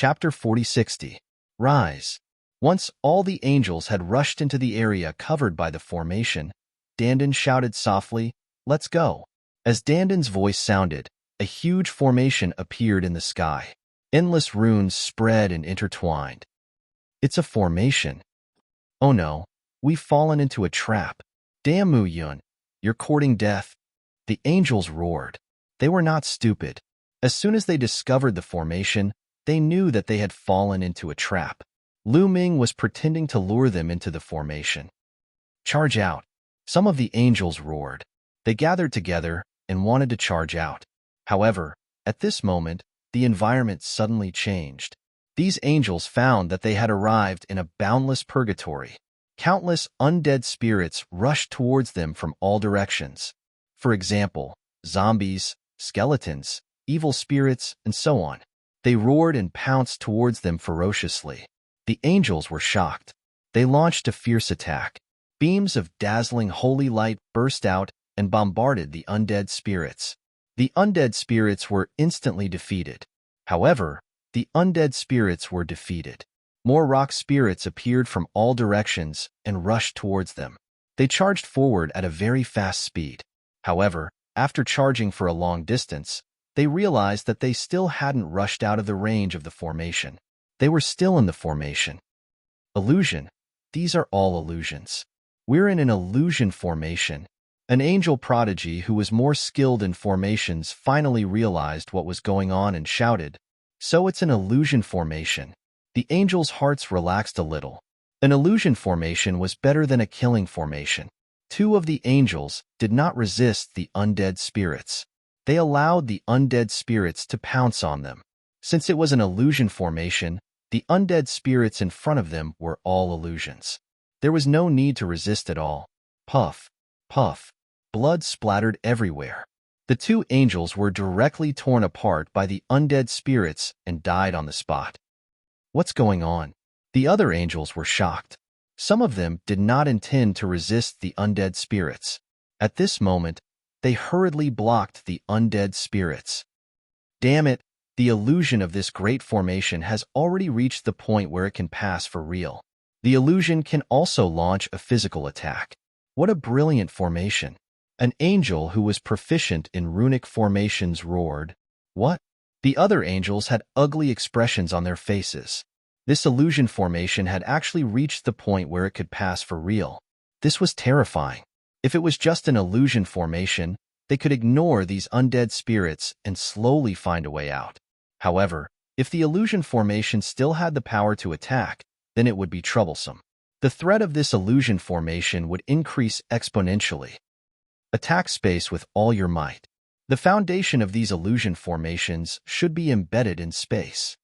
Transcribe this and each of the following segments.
Chapter 4060. Rise. Once all the angels had rushed into the area covered by the formation, Dandan shouted softly, "Let's go." As Dandan's voice sounded, a huge formation appeared in the sky. Endless runes spread and intertwined. It's a formation. Oh no, we've fallen into a trap. Damn Yun, you're courting death. The angels roared. They were not stupid. As soon as they discovered the formation, they knew that they had fallen into a trap. Lu Ming was pretending to lure them into the formation. Charge out. Some of the angels roared. They gathered together and wanted to charge out. However, at this moment, the environment suddenly changed. These angels found that they had arrived in a boundless purgatory. Countless undead spirits rushed towards them from all directions. For example, zombies, skeletons, evil spirits, and so on. They roared and pounced towards them ferociously. The angels were shocked. They launched a fierce attack. Beams of dazzling holy light burst out and bombarded the undead spirits. The undead spirits were instantly defeated. However, the undead spirits were defeated. More rock spirits appeared from all directions and rushed towards them. They charged forward at a very fast speed. However, after charging for a long distance, they realized that they still hadn't rushed out of the range of the formation. They were still in the formation. Illusion. These are all illusions. We're in an illusion formation. An angel prodigy who was more skilled in formations finally realized what was going on and shouted, "So it's an illusion formation." The angels' hearts relaxed a little. An illusion formation was better than a killing formation. Two of the angels did not resist the undead spirits. They allowed the undead spirits to pounce on them. Since it was an illusion formation, the undead spirits in front of them were all illusions. There was no need to resist at all. Puff, puff. Blood splattered everywhere. The two angels were directly torn apart by the undead spirits and died on the spot. What's going on? The other angels were shocked. Some of them did not intend to resist the undead spirits. At this moment, they hurriedly blocked the undead spirits. Damn it, the illusion of this great formation has already reached the point where it can pass for real. The illusion can also launch a physical attack. What a brilliant formation. An angel who was proficient in runic formations roared, "What?" The other angels had ugly expressions on their faces. This illusion formation had actually reached the point where it could pass for real. This was terrifying. If it was just an illusion formation, they could ignore these undead spirits and slowly find a way out. However, if the illusion formation still had the power to attack, then it would be troublesome. The threat of this illusion formation would increase exponentially. Attack space with all your might. The foundation of these illusion formations should be embedded in space.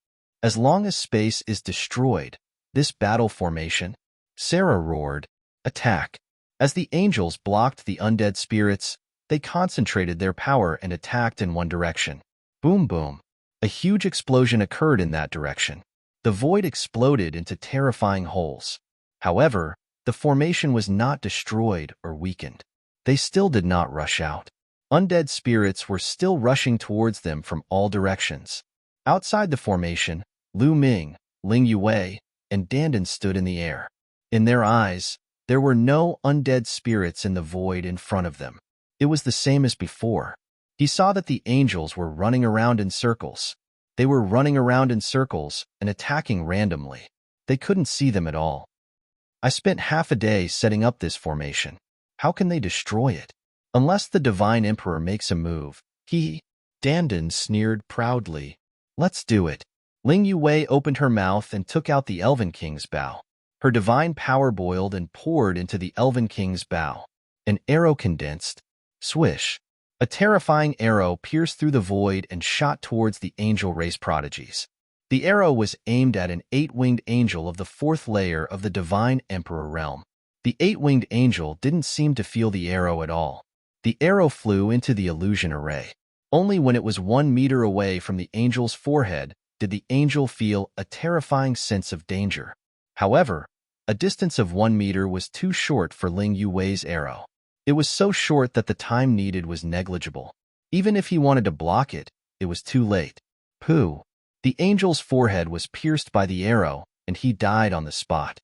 As long as space is destroyed, this battle formation, Sarah roared, "Attack." As the angels blocked the undead spirits, they concentrated their power and attacked in one direction. Boom boom. A huge explosion occurred in that direction. The void exploded into terrifying holes. However, the formation was not destroyed or weakened. They still did not rush out. Undead spirits were still rushing towards them from all directions. Outside the formation, Lu Ming, Ling Yue, and Dandan stood in the air. In their eyes, there were no undead spirits in the void in front of them. It was the same as before. He saw that the angels were running around in circles. They were running around in circles and attacking randomly. They couldn't see them at all. I spent half a day setting up this formation. How can they destroy it? Unless the Divine Emperor makes a move. Dandan sneered proudly. Let's do it. Ling Yue opened her mouth and took out the Elven King's bow. Her divine power boiled and poured into the Elven King's bow. An arrow condensed. Swish. A terrifying arrow pierced through the void and shot towards the angel race prodigies. The arrow was aimed at an 8-winged angel of the 4th layer of the Divine Emperor realm. The 8-winged angel didn't seem to feel the arrow at all. The arrow flew into the illusion array. Only when it was 1 meter away from the angel's forehead did the angel feel a terrifying sense of danger. However, a distance of 1 meter was too short for Ling Yue's arrow. It was so short that the time needed was negligible. Even if he wanted to block it, it was too late. Pooh. The angel's forehead was pierced by the arrow, and he died on the spot.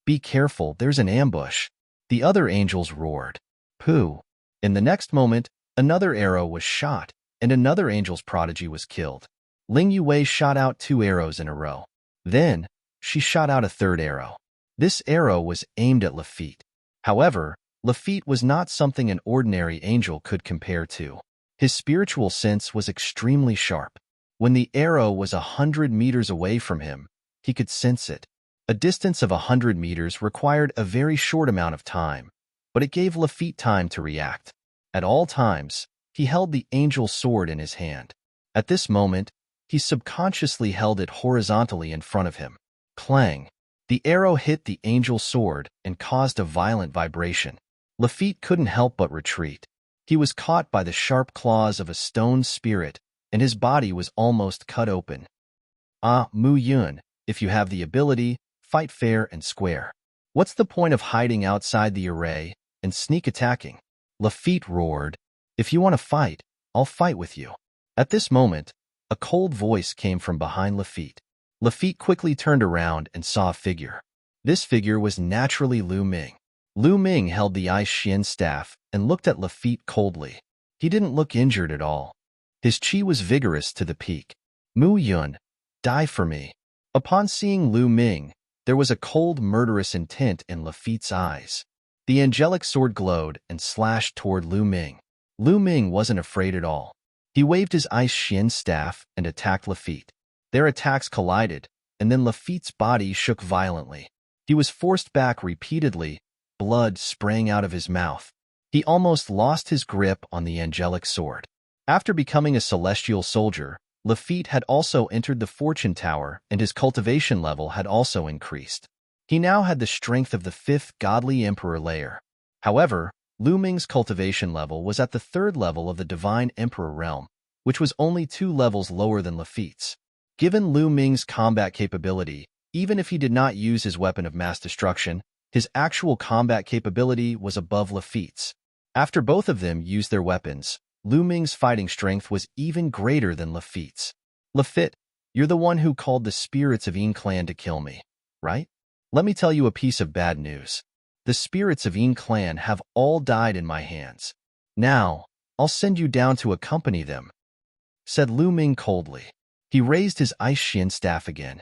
"Be careful, there's an ambush," the other angels roared. Pooh! In the next moment, another arrow was shot, and another angel's prodigy was killed. Ling Yue shot out 2 arrows in a row. Then, she shot out a third arrow. This arrow was aimed at Lafitte. However, Lafitte was not something an ordinary angel could compare to. His spiritual sense was extremely sharp. When the arrow was 100 meters away from him, he could sense it. A distance of 100 meters required a very short amount of time, but it gave Lafitte time to react. At all times, he held the angel's sword in his hand. At this moment, he subconsciously held it horizontally in front of him. Clang! The arrow hit the angel's sword and caused a violent vibration. Lafitte couldn't help but retreat. He was caught by the sharp claws of a stone spirit, and his body was almost cut open. "Ah, Mu Yun, if you have the ability, fight fair and square. What's the point of hiding outside the array and sneak attacking?" Lafitte roared. "If you want to fight, I'll fight with you." At this moment, a cold voice came from behind Lafitte. Lafitte quickly turned around and saw a figure. This figure was naturally Lu Ming. Lu Ming held the ice Xian staff and looked at Lafitte coldly. He didn't look injured at all. His chi was vigorous to the peak. "Mu Yun, die for me." Upon seeing Lu Ming, there was a cold, murderous intent in Lafitte's eyes. The angelic sword glowed and slashed toward Lu Ming. Lu Ming wasn't afraid at all. He waved his ice Xian staff and attacked Lafitte. Their attacks collided, and then Lafitte's body shook violently. He was forced back repeatedly, blood spraying out of his mouth. He almost lost his grip on the angelic sword. After becoming a celestial soldier, Lafitte had also entered the fortune tower, and his cultivation level had also increased. He now had the strength of the 5th godly emperor layer. However, Lu Ming's cultivation level was at the 3rd level of the divine emperor realm, which was only 2 levels lower than Lafitte's. Given Lu Ming's combat capability, even if he did not use his weapon of mass destruction, his actual combat capability was above Lafitte's. After both of them used their weapons, Lu Ming's fighting strength was even greater than Lafitte's. "Lafitte, you're the one who called the spirits of Yin Clan to kill me, right? Let me tell you a piece of bad news. The spirits of Yin Clan have all died in my hands. Now, I'll send you down to accompany them," said Lu Ming coldly. He raised his ice Xian staff again.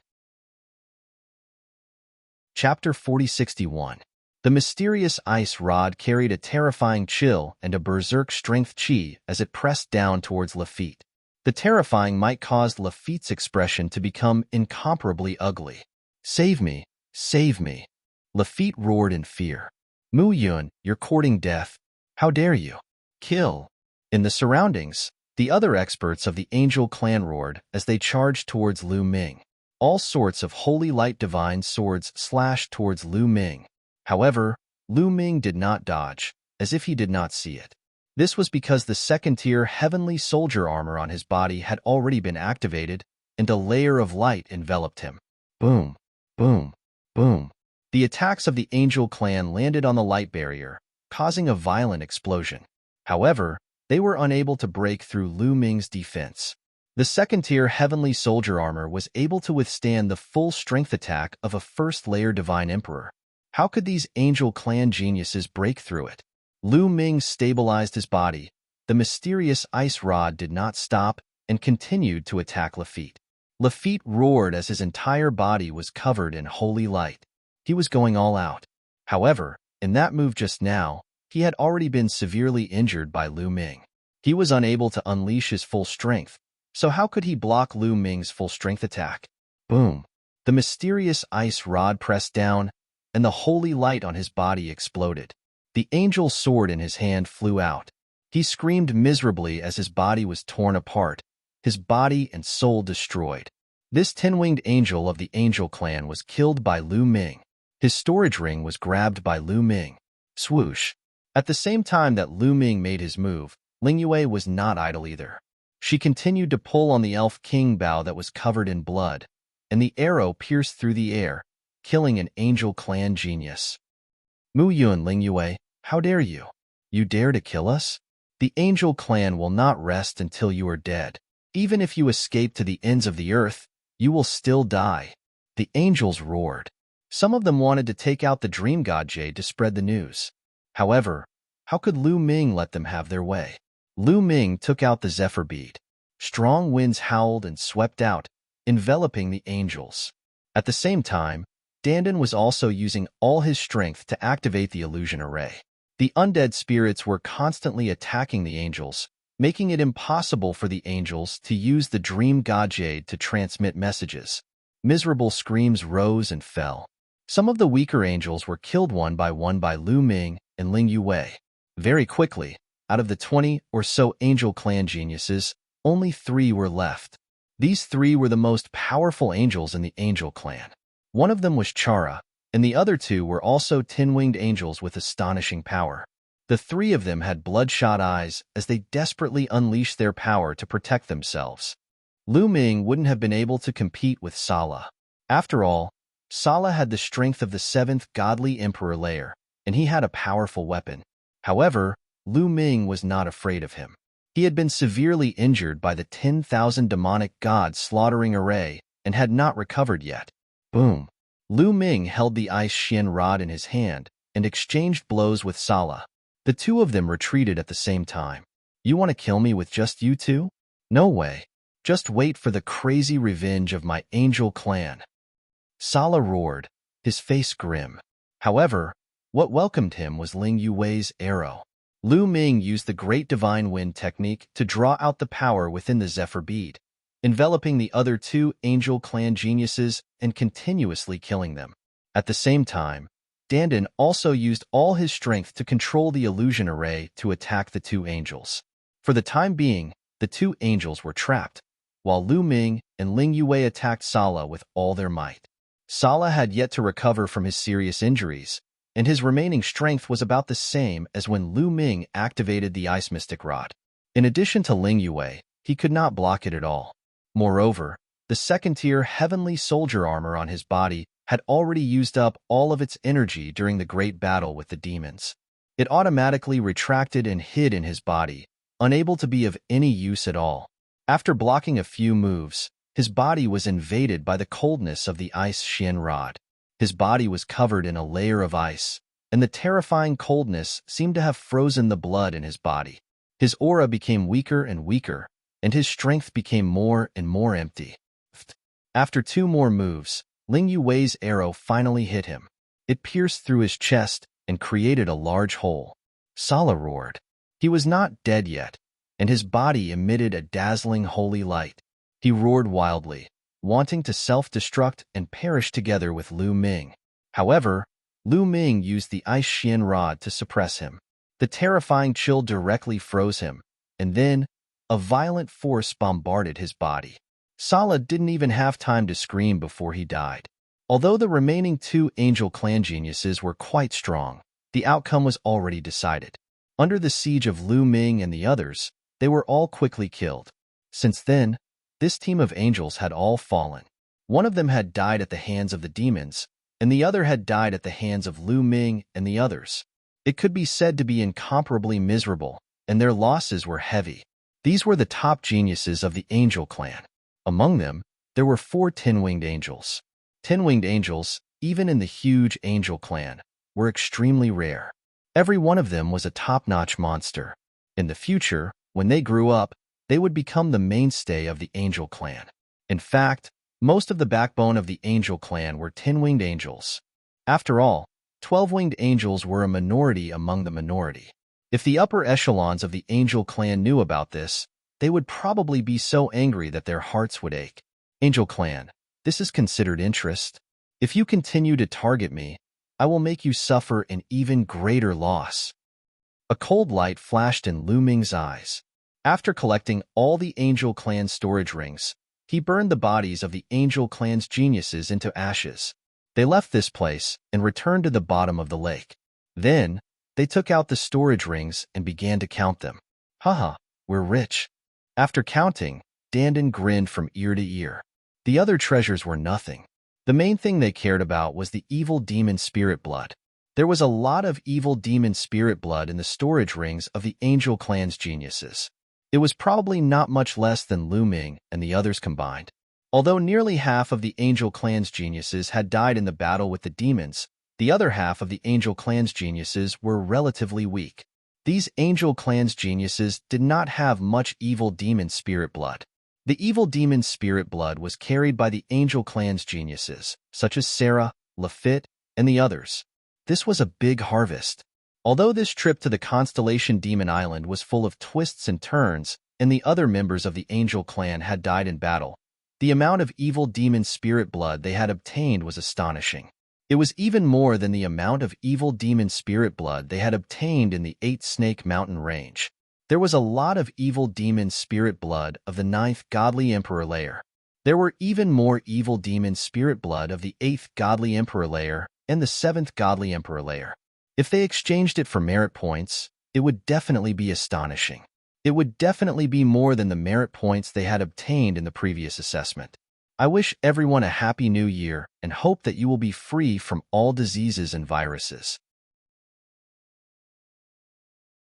Chapter 4061. The mysterious ice rod carried a terrifying chill and a berserk strength chi as it pressed down towards Lafitte. The terrifying might cause Lafitte's expression to become incomparably ugly. "Save me! Save me!" Lafitte roared in fear. "Mu Yun, you're courting death. How dare you? Kill!" In the surroundings, the other experts of the Angel Clan roared as they charged towards Lu Ming. All sorts of holy light divine swords slashed towards Lu Ming. However, Lu Ming did not dodge, as if he did not see it. This was because the 2nd-tier heavenly soldier armor on his body had already been activated, and a layer of light enveloped him. Boom, boom, boom. The attacks of the Angel Clan landed on the light barrier, causing a violent explosion. However, they were unable to break through Lu Ming's defense. The 2nd-tier heavenly soldier armor was able to withstand the full strength attack of a 1st-layer divine emperor. How could these Angel Clan geniuses break through it? Lu Ming stabilized his body. The mysterious ice rod did not stop and continued to attack Lafitte. Lafitte roared as his entire body was covered in holy light. He was going all out. However, in that move just now, he had already been severely injured by Lu Ming. He was unable to unleash his full strength, so how could he block Lu Ming's full strength attack? Boom! The mysterious ice rod pressed down, and the holy light on his body exploded. The angel's sword in his hand flew out. He screamed miserably as his body was torn apart, his body and soul destroyed. This 10-winged angel of the Angel Clan was killed by Lu Ming. His storage ring was grabbed by Lu Ming. Swoosh! At the same time that Lu Ming made his move, Ling Yue was not idle either. She continued to pull on the elf king bow that was covered in blood, and the arrow pierced through the air, killing an Angel Clan genius. "Mu Yun, Ling Yue, how dare you? You dare to kill us? The Angel Clan will not rest until you are dead. Even if you escape to the ends of the earth, You will still die. The angels roared. Some of them wanted to take out the dream god Jade to spread the news. However, how could Lu Ming let them have their way? Lu Ming took out the zephyr bead. Strong winds howled and swept out, enveloping the angels. At the same time, Dandan was also using all his strength to activate the illusion array. The undead spirits were constantly attacking the angels, making it impossible for the angels to use the dream god Jade to transmit messages. Miserable screams rose and fell. Some of the weaker angels were killed one by Lu Ming and Ling Yue. Very quickly, out of the 20 or so angel clan geniuses, only 3 were left. These 3 were the most powerful angels in the angel clan. One of them was Chara, and the other 2 were also tin-winged angels with astonishing power. The 3 of them had bloodshot eyes as they desperately unleashed their power to protect themselves. Lu Ming wouldn't have been able to compete with Sala. After all, Sala had the strength of the 7th godly emperor layer, and he had a powerful weapon. However, Lu Ming was not afraid of him. He had been severely injured by the 10,000 demonic gods slaughtering array and had not recovered yet. Boom! Lu Ming held the ice Xian rod in his hand and exchanged blows with Sala. The 2 of them retreated at the same time. You want to kill me with just you 2? No way. Just wait for the crazy revenge of my angel clan. Sala roared, his face grim. However, what welcomed him was Ling Yue's arrow. Lu Ming used the Great Divine Wind technique to draw out the power within the Zephyr bead, enveloping the other 2 angel clan geniuses and continuously killing them. At the same time, Dandan also used all his strength to control the illusion array to attack the 2 angels. For the time being, the 2 angels were trapped, while Lu Ming and Ling Yue attacked Sala with all their might. Sala had yet to recover from his serious injuries, and his remaining strength was about the same as when Lu Ming activated the Ice Mystic Rod. In addition to Ling Yue, he could not block it at all. Moreover, the second-tier heavenly soldier armor on his body had already used up all of its energy during the great battle with the demons. It automatically retracted and hid in his body, unable to be of any use at all. After blocking a few moves, his body was invaded by the coldness of the ice Xian rod. His body was covered in a layer of ice, and the terrifying coldness seemed to have frozen the blood in his body. His aura became weaker and weaker, and his strength became more and more empty. After 2 more moves, Ling Yue's arrow finally hit him. It pierced through his chest and created a large hole. Sala roared. He was not dead yet, and his body emitted a dazzling holy light. He roared wildly, wanting to self-destruct and perish together with Lu Ming. However, Lu Ming used the Ice Xian rod to suppress him. The terrifying chill directly froze him, and then a violent force bombarded his body. Sala didn't even have time to scream before he died. Although the remaining 2 angel clan geniuses were quite strong, the outcome was already decided. Under the siege of Lu Ming and the others, they were all quickly killed. Since then, this team of angels had all fallen. One of them had died at the hands of the demons, and the other had died at the hands of Lu Ming and the others. It could be said to be incomparably miserable, and their losses were heavy. These were the top geniuses of the angel clan. Among them, there were 4 tin-winged angels. Tin-winged angels, even in the huge angel clan, were extremely rare. Every one of them was a top-notch monster. In the future, when they grew up, they would become the mainstay of the angel clan. In fact, most of the backbone of the angel clan were tin-winged angels. After all, 12-winged angels were a minority among the minority. If the upper echelons of the angel clan knew about this, they would probably be so angry that their hearts would ache. Angel clan, this is considered interest. If you continue to target me, I will make you suffer an even greater loss. A cold light flashed in Lu Ming's eyes. After collecting all the angel clan storage rings, he burned the bodies of the angel clan's geniuses into ashes. They left this place and returned to the bottom of the lake. Then, they took out the storage rings and began to count them. Haha, we're rich. After counting, Dandan grinned from ear to ear. The other treasures were nothing. The main thing they cared about was the evil demon spirit blood. There was a lot of evil demon spirit blood in the storage rings of the angel clan's geniuses. It was probably not much less than Lu Ming and the others combined. Although nearly half of the Angel Clan's geniuses had died in the battle with the demons, the other half of the Angel Clan's geniuses were relatively weak. These Angel Clan's geniuses did not have much evil demon spirit blood. The evil demon spirit blood was carried by the Angel Clan's geniuses, such as Sarah, Lafitte, and the others. This was a big harvest. Although this trip to the Constellation Demon Island was full of twists and turns, and the other members of the Angel Clan had died in battle, the amount of evil demon spirit blood they had obtained was astonishing. It was even more than the amount of evil demon spirit blood they had obtained in the 8 Snake Mountain Range. There was a lot of evil demon spirit blood of the 9th Godly Emperor layer. There were even more evil demon spirit blood of the 8th Godly Emperor layer and the 7th Godly Emperor layer. If they exchanged it for merit points, it would definitely be astonishing. It would definitely be more than the merit points they had obtained in the previous assessment. I wish everyone a happy new year and hope that you will be free from all diseases and viruses.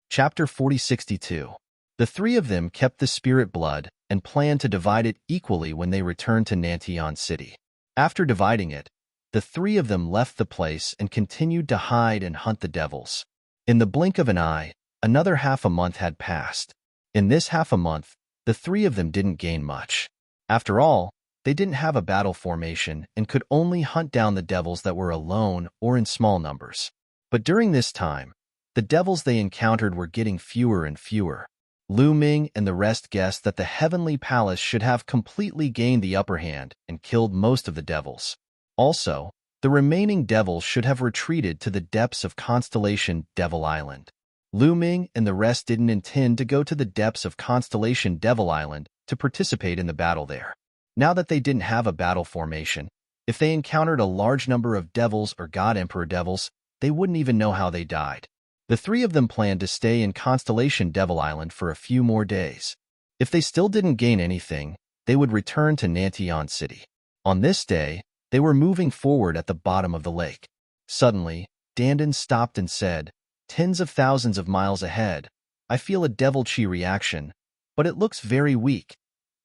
Chapter 4062. The 3 of them kept the spirit blood and planned to divide it equally when they returned to Nantion City. After dividing it, the 3 of them left the place and continued to hide and hunt the devils. In the blink of an eye, another half a month had passed. In this half a month, the 3 of them didn't gain much. After all, they didn't have a battle formation and could only hunt down the devils that were alone or in small numbers. But during this time, the devils they encountered were getting fewer and fewer. Lu Ming and the rest guessed that the Heavenly Palace should have completely gained the upper hand and killed most of the devils. Also, the remaining devils should have retreated to the depths of Constellation Devil Island. Lu Ming and the rest didn't intend to go to the depths of Constellation Devil Island to participate in the battle there. Now that they didn't have a battle formation, if they encountered a large number of devils or God Emperor devils, they wouldn't even know how they died. The 3 of them planned to stay in Constellation Devil Island for a few more days. If they still didn't gain anything, they would return to Nantion City. On this day, they were moving forward at the bottom of the lake. Suddenly, Dandan stopped and said, "Tens of thousands of miles ahead, I feel a devil chi reaction, but it looks very weak."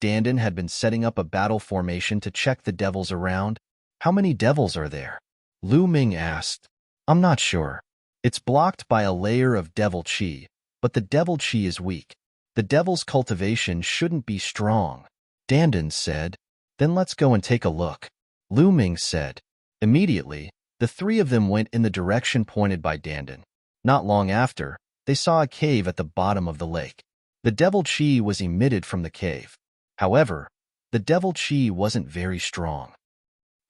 Dandan had been setting up a battle formation to check the devils around. "How many devils are there?" Lu Ming asked. "I'm not sure. It's blocked by a layer of devil chi, but the devil chi is weak. The devil's cultivation shouldn't be strong." Dandan said. "Then let's go and take a look," Lu Ming said. Immediately, the 3 of them went in the direction pointed by Dandan. Not long after, they saw a cave at the bottom of the lake. The devil chi was emitted from the cave. However, the devil chi wasn't very strong.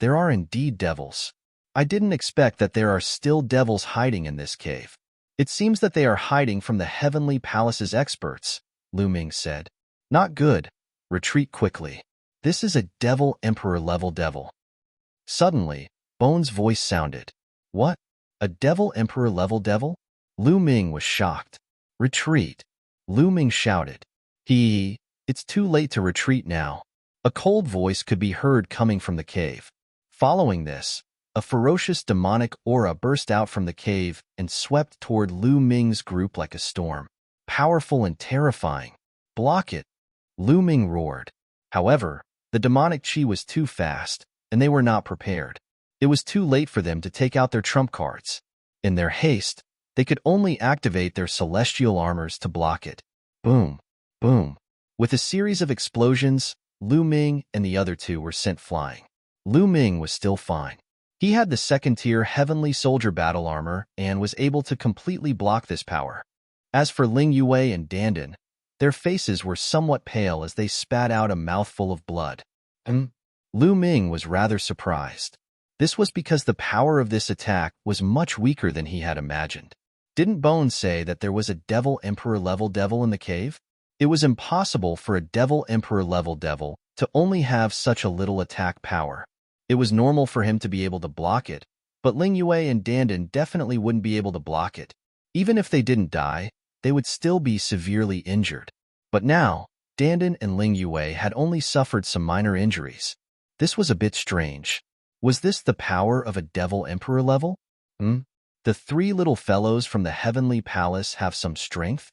There are indeed devils. I didn't expect that there are still devils hiding in this cave. It seems that they are hiding from the Heavenly Palace's experts, Lu Ming said. Not good. Retreat quickly. This is a Devil Emperor level devil. Suddenly, Bone's voice sounded. What? A Devil Emperor level devil? Lu Ming was shocked. Retreat. Lu Ming shouted. It's too late to retreat now. A cold voice could be heard coming from the cave. Following this, a ferocious demonic aura burst out from the cave and swept toward Lu Ming's group like a storm. Powerful and terrifying. Block it, Lu Ming roared. However, the demonic chi was too fast, and they were not prepared. It was too late for them to take out their trump cards. In their haste, they could only activate their celestial armors to block it. Boom, boom. With a series of explosions, Lu Ming and the other 2 were sent flying. Lu Ming was still fine. He had the 2nd-tier Heavenly Soldier battle armor and was able to completely block this power. As for Ling Yue and Dandan, their faces were somewhat pale as they spat out a mouthful of blood. Lu Ming was rather surprised. This was because the power of this attack was much weaker than he had imagined. Didn't Bone say that there was a Devil Emperor level devil in the cave? It was impossible for a Devil Emperor level devil to only have such a little attack power. It was normal for him to be able to block it, but Ling Yue and Dandan definitely wouldn't be able to block it. Even if they didn't die, they would still be severely injured. But now, Dandan and Ling Yue had only suffered some minor injuries. This was a bit strange. Was this the power of a Devil Emperor level? The 3 little fellows from the Heavenly Palace have some strength?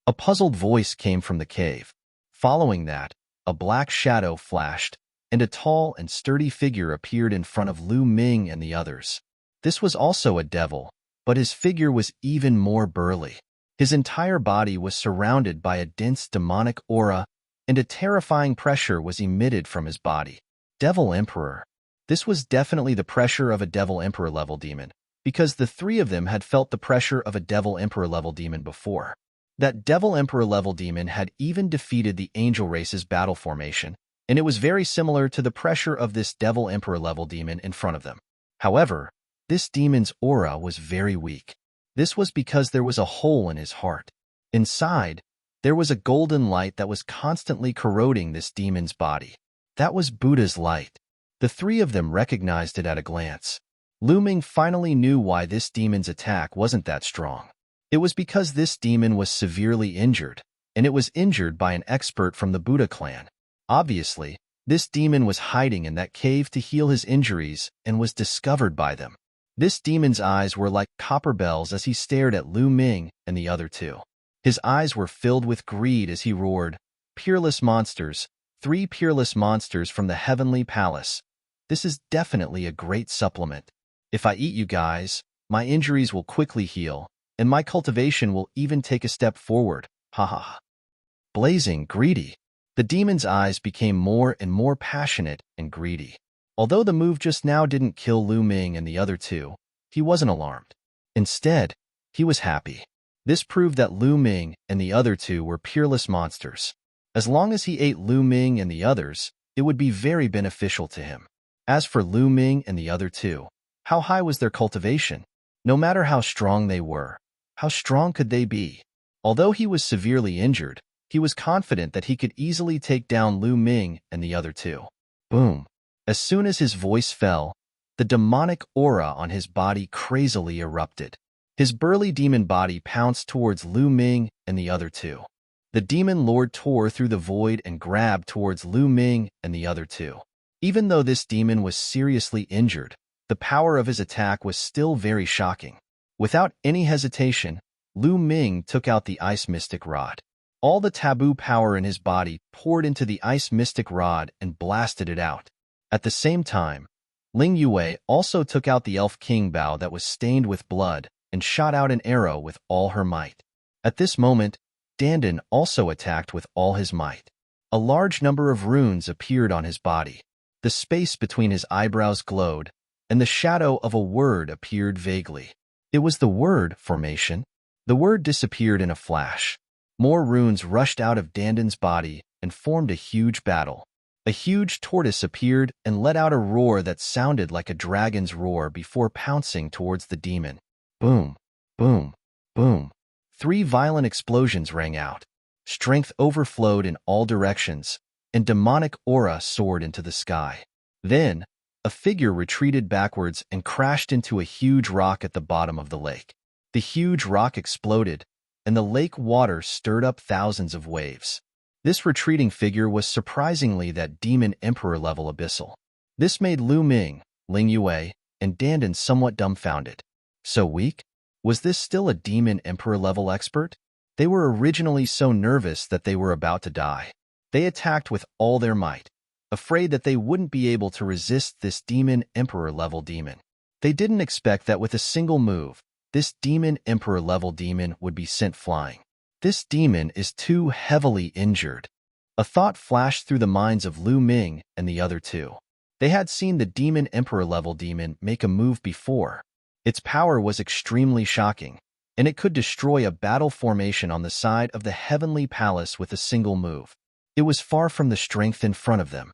A puzzled voice came from the cave. Following that, a black shadow flashed, and a tall and sturdy figure appeared in front of Lu Ming and the others. This was also a devil, but his figure was even more burly. His entire body was surrounded by a dense demonic aura, and a terrifying pressure was emitted from his body. Devil Emperor. This was definitely the pressure of a Devil Emperor level demon, because the three of them had felt the pressure of a Devil Emperor level demon before. That Devil Emperor level demon had even defeated the Angel Race's battle formation, and it was very similar to the pressure of this Devil Emperor level demon in front of them. However, this demon's aura was very weak. This was because there was a hole in his heart. Inside, there was a golden light that was constantly corroding this demon's body. That was Buddha's light. The three of them recognized it at a glance. Lu Ming finally knew why this demon's attack wasn't that strong. It was because this demon was severely injured, and it was injured by an expert from the Buddha clan. Obviously, this demon was hiding in that cave to heal his injuries and was discovered by them. This demon's eyes were like copper bells as he stared at Lu Ming and the other two. His eyes were filled with greed as he roared, "Peerless monsters, 3 peerless monsters from the heavenly palace. This is definitely a great supplement. If I eat you guys, my injuries will quickly heal, and my cultivation will even take a step forward. Ha ha ha." Blazing greedy. The demon's eyes became more and more passionate and greedy. Although the move just now didn't kill Lu Ming and the other two, he wasn't alarmed. Instead, he was happy. This proved that Lu Ming and the other two were peerless monsters. As long as he ate Lu Ming and the others, it would be very beneficial to him. As for Lu Ming and the other two, how high was their cultivation? No matter how strong they were, how strong could they be? Although he was severely injured, he was confident that he could easily take down Lu Ming and the other two. Boom. As soon as his voice fell, the demonic aura on his body crazily erupted. His burly demon body pounced towards Lu Ming and the other two. The demon lord tore through the void and grabbed towards Lu Ming and the other two. Even though this demon was seriously injured, the power of his attack was still very shocking. Without any hesitation, Lu Ming took out the ice mystic rod. All the taboo power in his body poured into the ice mystic rod and blasted it out. At the same time, Ling Yue also took out the elf king bow that was stained with blood and shot out an arrow with all her might. At this moment, Dandan also attacked with all his might. A large number of runes appeared on his body. The space between his eyebrows glowed, and the shadow of a word appeared vaguely. It was the word formation. The word disappeared in a flash. More runes rushed out of Dandan's body and formed a huge battle. A huge tortoise appeared and let out a roar that sounded like a dragon's roar before pouncing towards the demon. Boom, boom, boom. 3 violent explosions rang out. Strength overflowed in all directions, and demonic aura soared into the sky. Then, a figure retreated backwards and crashed into a huge rock at the bottom of the lake. The huge rock exploded, and the lake water stirred up thousands of waves. This retreating figure was surprisingly that Demon Emperor level abyssal. This made Lu Ming, Ling Yue, and Dandan somewhat dumbfounded. So weak? Was this still a Demon Emperor level expert? They were originally so nervous that they were about to die. They attacked with all their might, afraid that they wouldn't be able to resist this Demon Emperor level demon. They didn't expect that with a single move, this Demon Emperor level demon would be sent flying. This demon is too heavily injured. A thought flashed through the minds of Lu Ming and the other two. They had seen the Demon Emperor level demon make a move before. Its power was extremely shocking, and it could destroy a battle formation on the side of the Heavenly Palace with a single move. It was far from the strength in front of them.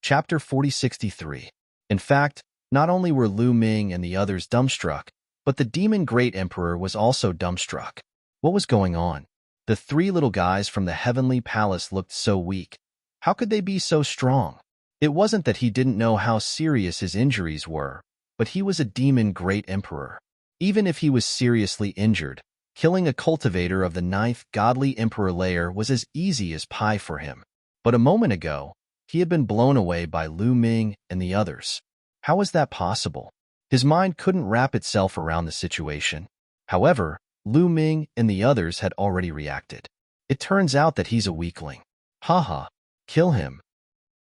Chapter 4063. In fact, not only were Lu Ming and the others dumbstruck, but the Demon Great Emperor was also dumbstruck. What was going on? The 3 little guys from the Heavenly Palace looked so weak. How could they be so strong? It wasn't that he didn't know how serious his injuries were, but he was a Demon Great Emperor. Even if he was seriously injured, killing a cultivator of the 9th Godly Emperor layer was as easy as pie for him. But a moment ago, he had been blown away by Lu Ming and the others. How was that possible? His mind couldn't wrap itself around the situation. However, Lu Ming and the others had already reacted. It turns out that he's a weakling. Haha, Kill him.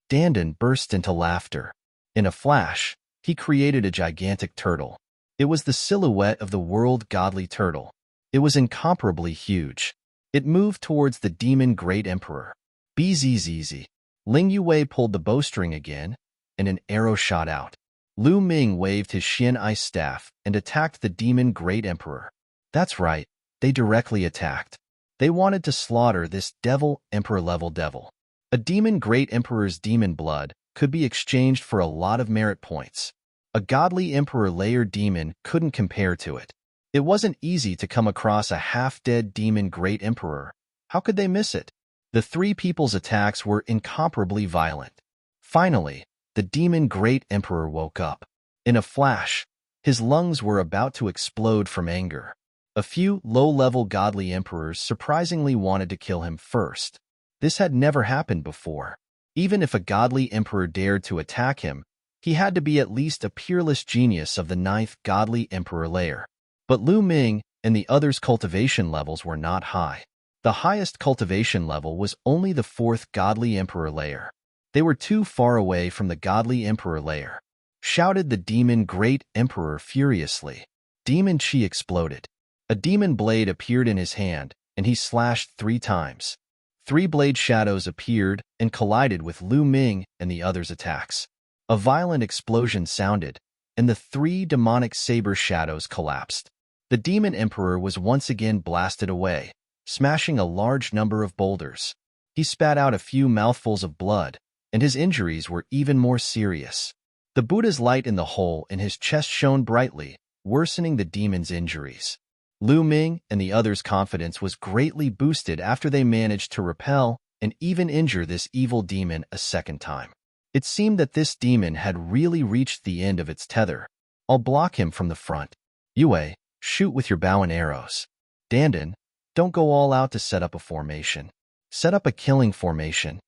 Dandan burst into laughter. In a flash, he created a gigantic turtle. It was the silhouette of the world godly turtle. It was incomparably huge. It moved towards the demon great emperor. Bzzz. Ling Yue pulled the bowstring again, and an arrow shot out. Lu Ming waved his Xian ice staff and attacked the demon great emperor. That's right, they directly attacked. They wanted to slaughter this devil emperor-level devil. A demon great emperor's demon blood could be exchanged for a lot of merit points. A godly emperor-layer demon couldn't compare to it. It wasn't easy to come across a half-dead demon great emperor. How could they miss it? The three people's attacks were incomparably violent. Finally, the demon great emperor woke up. In a flash, his lungs were about to explode from anger. A few low-level godly emperors surprisingly wanted to kill him first. This had never happened before. Even if a godly emperor dared to attack him, he had to be at least a peerless genius of the 9th godly emperor layer. But Lu Ming and the others' cultivation levels were not high. The highest cultivation level was only the 4th godly emperor layer. They were too far away from the godly emperor layer. Shouted the demon great emperor furiously. Demon chi exploded. A demon blade appeared in his hand, and he slashed 3 times. 3 blade shadows appeared and collided with Lu Ming and the others' attacks. A violent explosion sounded, and the 3 demonic saber shadows collapsed. The demon emperor was once again blasted away, smashing a large number of boulders. He spat out a few mouthfuls of blood, and his injuries were even more serious. The Buddha's light in the hole in his chest shone brightly, worsening the demon's injuries. Lu Ming and the others' confidence was greatly boosted after they managed to repel and even injure this evil demon a second time. It seemed that this demon had really reached the end of its tether. I'll block him from the front. Yue, shoot with your bow and arrows. Dandan, don't go all out to set up a formation. Set up a killing formation.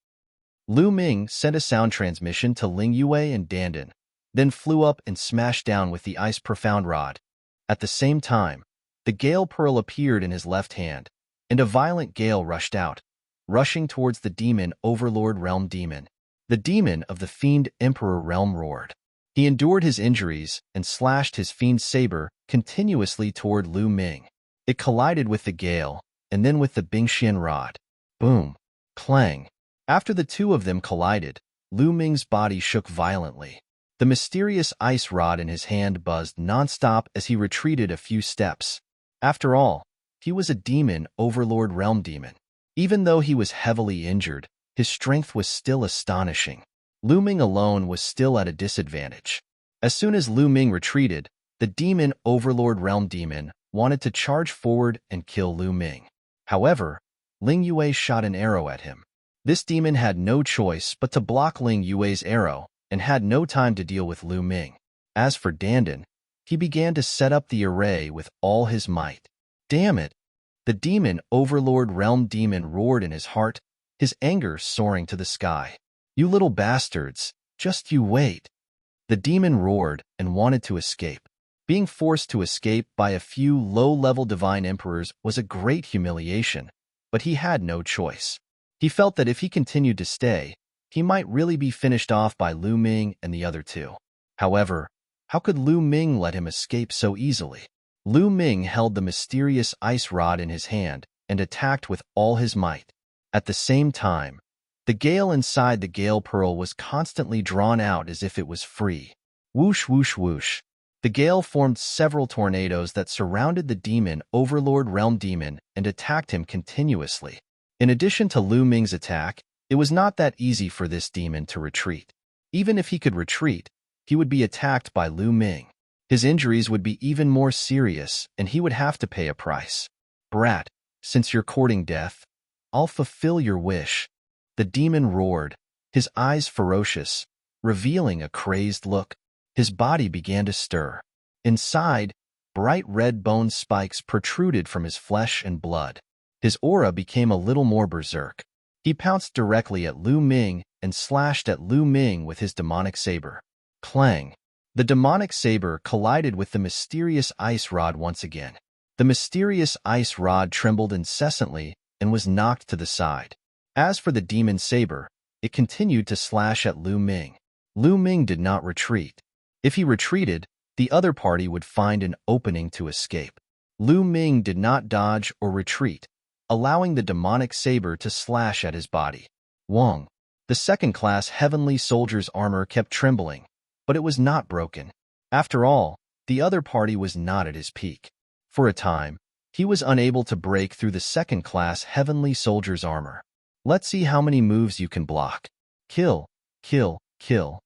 Lu Ming sent a sound transmission to Ling Yue and Dandan, then flew up and smashed down with the ice profound rod. At the same time, the gale pearl appeared in his left hand, and a violent gale rushed out, rushing towards the demon overlord realm demon. The demon of the fiend emperor realm roared. He endured his injuries and slashed his fiend saber continuously toward Lu Ming. It collided with the gale, and then with the Bingxian rod. Boom. Clang. After the two of them collided, Lu Ming's body shook violently. The mysterious ice rod in his hand buzzed nonstop as he retreated a few steps. After all, he was a demon overlord realm demon. Even though he was heavily injured, his strength was still astonishing. Lu Ming alone was still at a disadvantage. As soon as Lu Ming retreated, the demon overlord realm demon wanted to charge forward and kill Lu Ming. However, Ling Yue shot an arrow at him. This demon had no choice but to block Ling Yue's arrow and had no time to deal with Lu Ming. As for Dandan, he began to set up the array with all his might. Damn it! The demon overlord realm demon roared in his heart, his anger soaring to the sky. You little bastards, just you wait. The demon roared and wanted to escape. Being forced to escape by a few low-level divine emperors was a great humiliation, but he had no choice. He felt that if he continued to stay, he might really be finished off by Lu Ming and the other two. However, how could Lu Ming let him escape so easily? Lu Ming held the mysterious ice rod in his hand and attacked with all his might. At the same time, the gale inside the gale pearl was constantly drawn out as if it was free. Whoosh, whoosh, whoosh. The gale formed several tornadoes that surrounded the demon overlord realm demon and attacked him continuously. In addition to Lu Ming's attack, it was not that easy for this demon to retreat. Even if he could retreat, he would be attacked by Lu Ming. His injuries would be even more serious, and he would have to pay a price. Brat, since you're courting death, I'll fulfill your wish. The demon roared, his eyes ferocious, revealing a crazed look. His body began to stir. Inside, bright red bone spikes protruded from his flesh and blood. His aura became a little more berserk. He pounced directly at Lu Ming and slashed at Lu Ming with his demonic saber. Clang! The demonic saber collided with the mysterious ice rod once again. The mysterious ice rod trembled incessantly and was knocked to the side. As for the demon saber, it continued to slash at Lu Ming. Lu Ming did not retreat. If he retreated, the other party would find an opening to escape. Lu Ming did not dodge or retreat, allowing the demonic saber to slash at his body. Wong. The second-class heavenly soldier's armor kept trembling, but it was not broken. After all, the other party was not at his peak. For a time, he was unable to break through the second-class heavenly soldier's armor. Let's see how many moves you can block. Kill, kill, kill.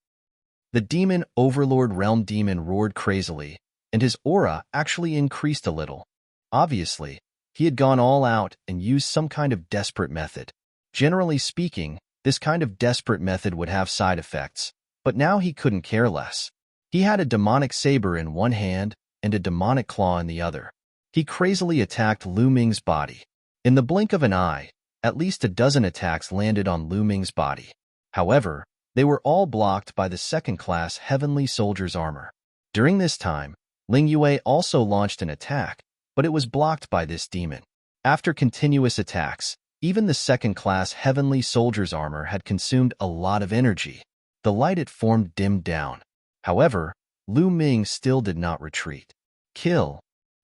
The demon overlord realm demon roared crazily, and his aura actually increased a little. Obviously, he had gone all out and used some kind of desperate method. Generally speaking, this kind of desperate method would have side effects, but now he couldn't care less. He had a demonic saber in one hand and a demonic claw in the other. He crazily attacked Lu Ming's body. In the blink of an eye, at least a dozen attacks landed on Lu Ming's body. However, they were all blocked by the second-class heavenly soldier's armor. During this time, Ling Yue also launched an attack, but it was blocked by this demon. After continuous attacks, even the second-class heavenly soldier's armor had consumed a lot of energy. The light it formed dimmed down. However, Lu Ming still did not retreat. Kill!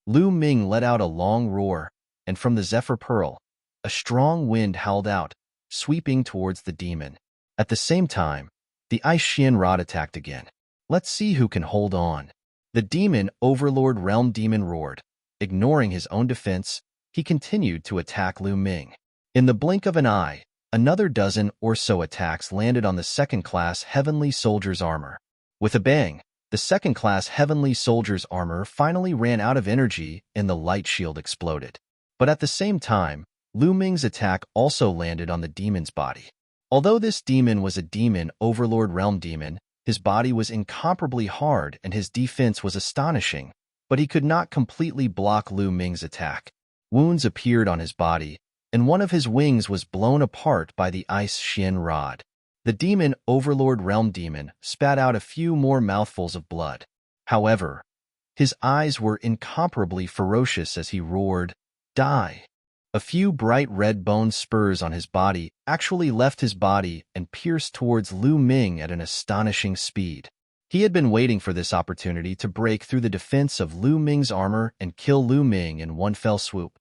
Lu Ming let out a long roar, and from the Zephyr Pearl, a strong wind howled out, sweeping towards the demon. At the same time, the Ice Xian Rod attacked again. Let's see who can hold on. The demon overlord realm demon roared. Ignoring his own defense, he continued to attack Lu Ming. In the blink of an eye, another dozen or so attacks landed on the second-class heavenly soldier's armor. With a bang, the second-class heavenly soldier's armor finally ran out of energy and the light shield exploded. But at the same time, Lu Ming's attack also landed on the demon's body. Although this demon was a demon overlord realm demon, his body was incomparably hard and his defense was astonishing, but he could not completely block Lu Ming's attack. Wounds appeared on his body, and one of his wings was blown apart by the Ice Xian Rod. The demon overlord realm demon spat out a few more mouthfuls of blood. However, his eyes were incomparably ferocious as he roared, "Die!" A few bright red bone spurs on his body actually left his body and pierced towards Lu Ming at an astonishing speed. He had been waiting for this opportunity to break through the defense of Lu Ming's armor and kill Lu Ming in one fell swoop.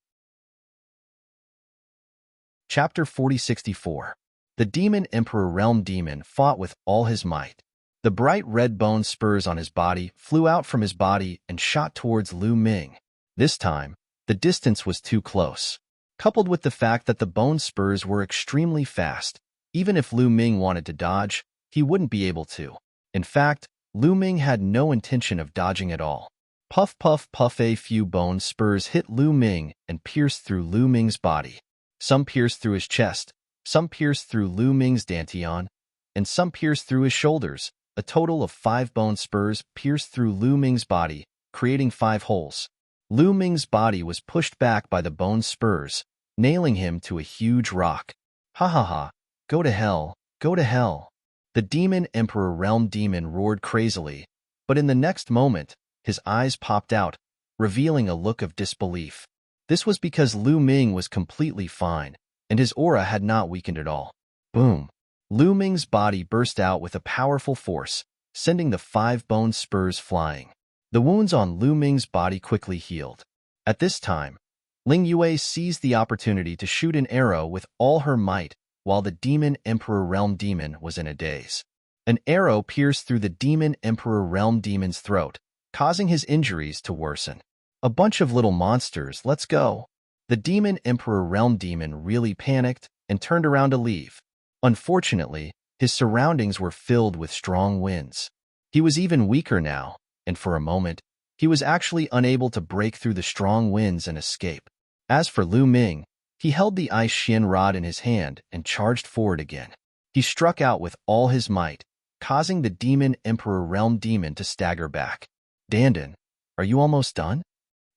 Chapter 4064. The Demon Emperor Realm Demon fought with all his might. The bright red bone spurs on his body flew out from his body and shot towards Lu Ming. This time, the distance was too close. Coupled with the fact that the bone spurs were extremely fast, even if Lu Ming wanted to dodge, he wouldn't be able to. In fact, Lu Ming had no intention of dodging at all. Puff, puff, puff. A few bone spurs hit Lu Ming and pierced through Lu Ming's body. Some pierced through his chest, some pierced through Lu Ming's dantian, and some pierced through his shoulders. A total of 5 bone spurs pierced through Lu Ming's body, creating 5 holes. Lu Ming's body was pushed back by the bone spurs, nailing him to a huge rock. Ha ha ha, go to hell, go to hell. The Demon Emperor Realm Demon roared crazily, but in the next moment, his eyes popped out, revealing a look of disbelief. This was because Lu Ming was completely fine, and his aura had not weakened at all. Boom! Lu Ming's body burst out with a powerful force, sending the 5 bone spurs flying. The wounds on Lu Ming's body quickly healed. At this time, Ling Yue seized the opportunity to shoot an arrow with all her might while the Demon Emperor Realm Demon was in a daze. An arrow pierced through the Demon Emperor Realm Demon's throat, causing his injuries to worsen. A bunch of little monsters, let's go. The Demon Emperor Realm Demon really panicked and turned around to leave. Unfortunately, his surroundings were filled with strong winds. He was even weaker now, and for a moment, he was actually unable to break through the strong winds and escape. As for Lu Ming, he held the Ice Xian Rod in his hand and charged forward again. He struck out with all his might, causing the Demon Emperor Realm Demon to stagger back. Dandan, are you almost done?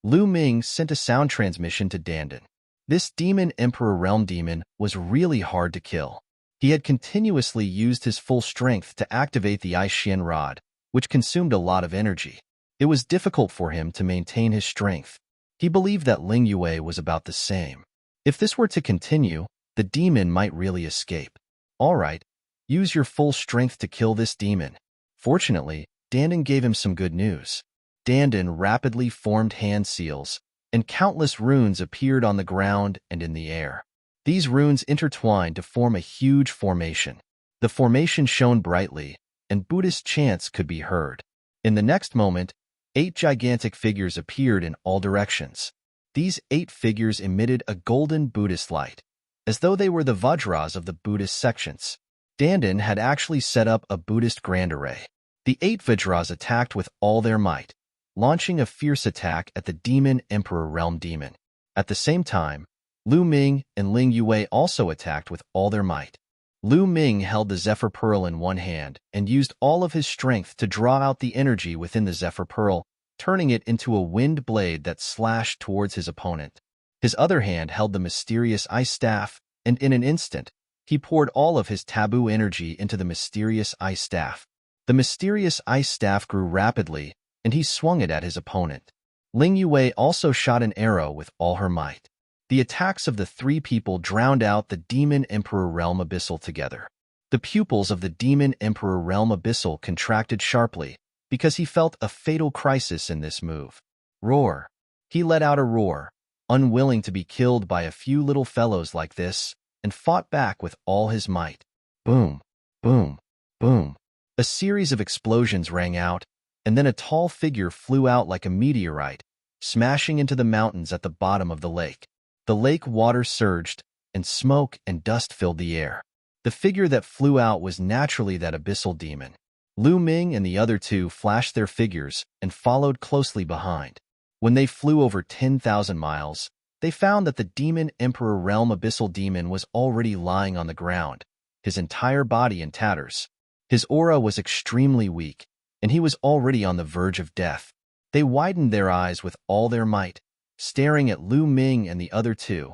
Lu Ming sent a sound transmission to Dandan. This Demon Emperor Realm Demon was really hard to kill. He had continuously used his full strength to activate the Ice Xian Rod, which consumed a lot of energy. It was difficult for him to maintain his strength. He believed that Ling Yue was about the same. If this were to continue, the demon might really escape. All right, Use your full strength to kill this demon. Fortunately, Dandan gave him some good news. Dandan rapidly formed hand seals, and countless runes appeared on the ground and in the air. These runes intertwined to form a huge formation. The formation shone brightly, and Buddhist chants could be heard. In the next moment, 8 gigantic figures appeared in all directions. These 8 figures emitted a golden Buddhist light, as though they were the Vajras of the Buddhist sections. Dandan had actually set up a Buddhist grand array. The 8 Vajras attacked with all their might, launching a fierce attack at the Demon Emperor Realm Demon. At the same time, Lu Ming and Ling Yue also attacked with all their might. Lu Ming held the Zephyr Pearl in one hand and used all of his strength to draw out the energy within the Zephyr Pearl, turning it into a wind blade that slashed towards his opponent. His other hand held the mysterious ice staff, and in an instant, he poured all of his taboo energy into the mysterious ice staff. The mysterious ice staff grew rapidly, and he swung it at his opponent. Ling Yue also shot an arrow with all her might. The attacks of the 3 people drowned out the Demon Emperor Realm Abyssal together. The pupils of the Demon Emperor Realm Abyssal contracted sharply because he felt a fatal crisis in this move. Roar. He let out a roar, unwilling to be killed by a few little fellows like this, and fought back with all his might. Boom, boom, boom. A series of explosions rang out, and then a tall figure flew out like a meteorite, smashing into the mountains at the bottom of the lake. The lake water surged, and smoke and dust filled the air. The figure that flew out was naturally that abyssal demon. Lu Ming and the other 2 flashed their figures and followed closely behind. When they flew over 10,000 miles, they found that the Demon Emperor Realm Abyssal Demon was already lying on the ground, his entire body in tatters. His aura was extremely weak, and he was already on the verge of death. They widened their eyes with all their might, staring at Lu Ming and the other 2,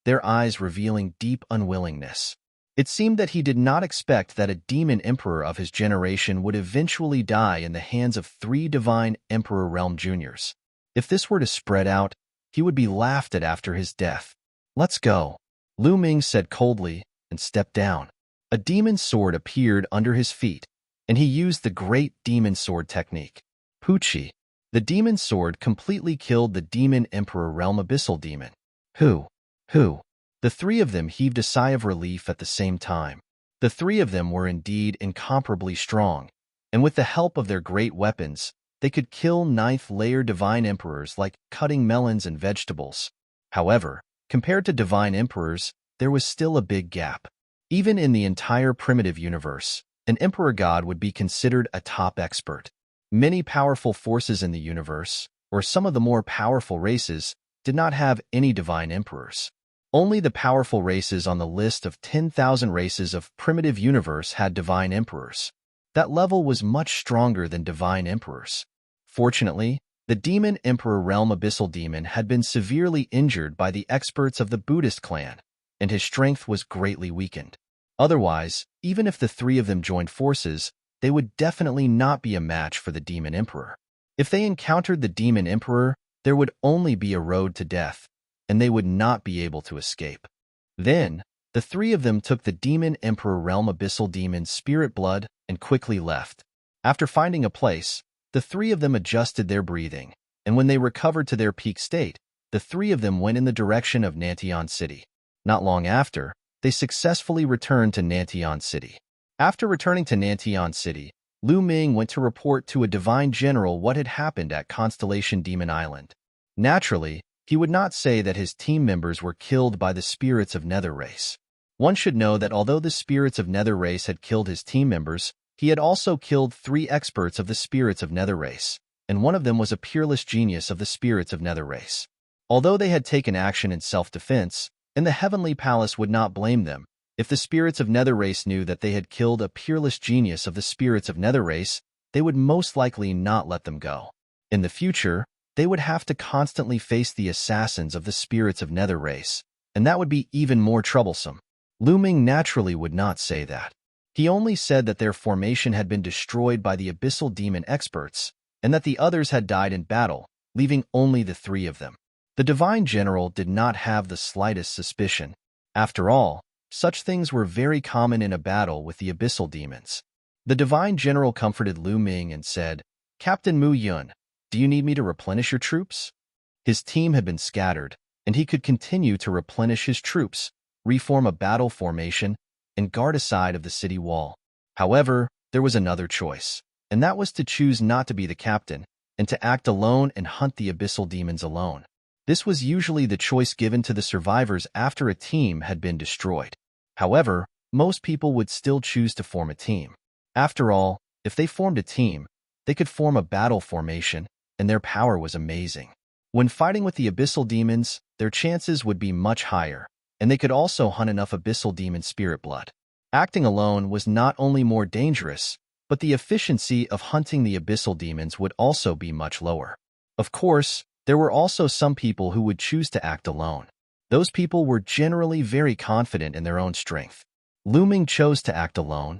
their eyes revealing deep unwillingness. It seemed that he did not expect that a demon emperor of his generation would eventually die in the hands of 3 divine Emperor Realm Juniors. If this were to spread out, he would be laughed at after his death. Let's go, Lu Ming said coldly and stepped down. A demon sword appeared under his feet, and he used the great demon sword technique. Pucci. The demon sword completely killed the Demon Emperor Realm Abyssal Demon. Who? The 3 of them heaved a sigh of relief at the same time. The 3 of them were indeed incomparably strong, and with the help of their great weapons, they could kill 9th-layer divine emperors like cutting melons and vegetables. However, compared to divine emperors, there was still a big gap. Even in the entire primitive universe, an emperor god would be considered a top expert. Many powerful forces in the universe, or some of the more powerful races, did not have any divine emperors. Only the powerful races on the list of 10,000 races of primitive universe had divine emperors. That level was much stronger than divine emperors. Fortunately, the Demon Emperor Realm Abyssal Demon had been severely injured by the experts of the Buddhist clan, and his strength was greatly weakened. Otherwise, even if the 3 of them joined forces, they would definitely not be a match for the Demon Emperor. If they encountered the Demon Emperor, there would only be a road to death, and they would not be able to escape. Then, the 3 of them took the Demon Emperor Realm Abyssal Demon's spirit blood and quickly left. After finding a place, the 3 of them adjusted their breathing, and when they recovered to their peak state, the 3 of them went in the direction of Nantian City. Not long after, they successfully returned to Nantian City. After returning to Nantian City, Lu Ming went to report to a divine general what had happened at Constellation Demon Island. Naturally, he would not say that his team members were killed by the spirits of Nether Race. One should know that although the spirits of Nether Race had killed his team members, he had also killed 3 experts of the spirits of Nether Race, and one of them was a peerless genius of the spirits of Nether Race. Although they had taken action in self-defense, and the Heavenly Palace would not blame them, if the spirits of Nether Race knew that they had killed a peerless genius of the spirits of Nether Race, they would most likely not let them go. In the future, they would have to constantly face the assassins of the spirits of Nether Race, and that would be even more troublesome. Lu Ming naturally would not say that. He only said that their formation had been destroyed by the Abyssal Demon experts, and that the others had died in battle, leaving only the 3 of them. The Divine General did not have the slightest suspicion. After all, Such things were very common in a battle with the abyssal demons. The divine general comforted Lu Ming and said, "Captain Mu Yun, do you need me to replenish your troops?" His team had been scattered, and he could continue to replenish his troops, reform a battle formation, and guard a side of the city wall. However, there was another choice, and that was to choose not to be the captain and to act alone and hunt the abyssal demons alone. This was usually the choice given to the survivors after a team had been destroyed. However, most people would still choose to form a team. After all, if they formed a team, they could form a battle formation, and their power was amazing. When fighting with the abyssal demons, their chances would be much higher, and they could also hunt enough abyssal demon spirit blood. Acting alone was not only more dangerous, but the efficiency of hunting the abyssal demons would also be much lower. Of course, there were also some people who would choose to act alone. Those people were generally very confident in their own strength. Lu Ming chose to act alone.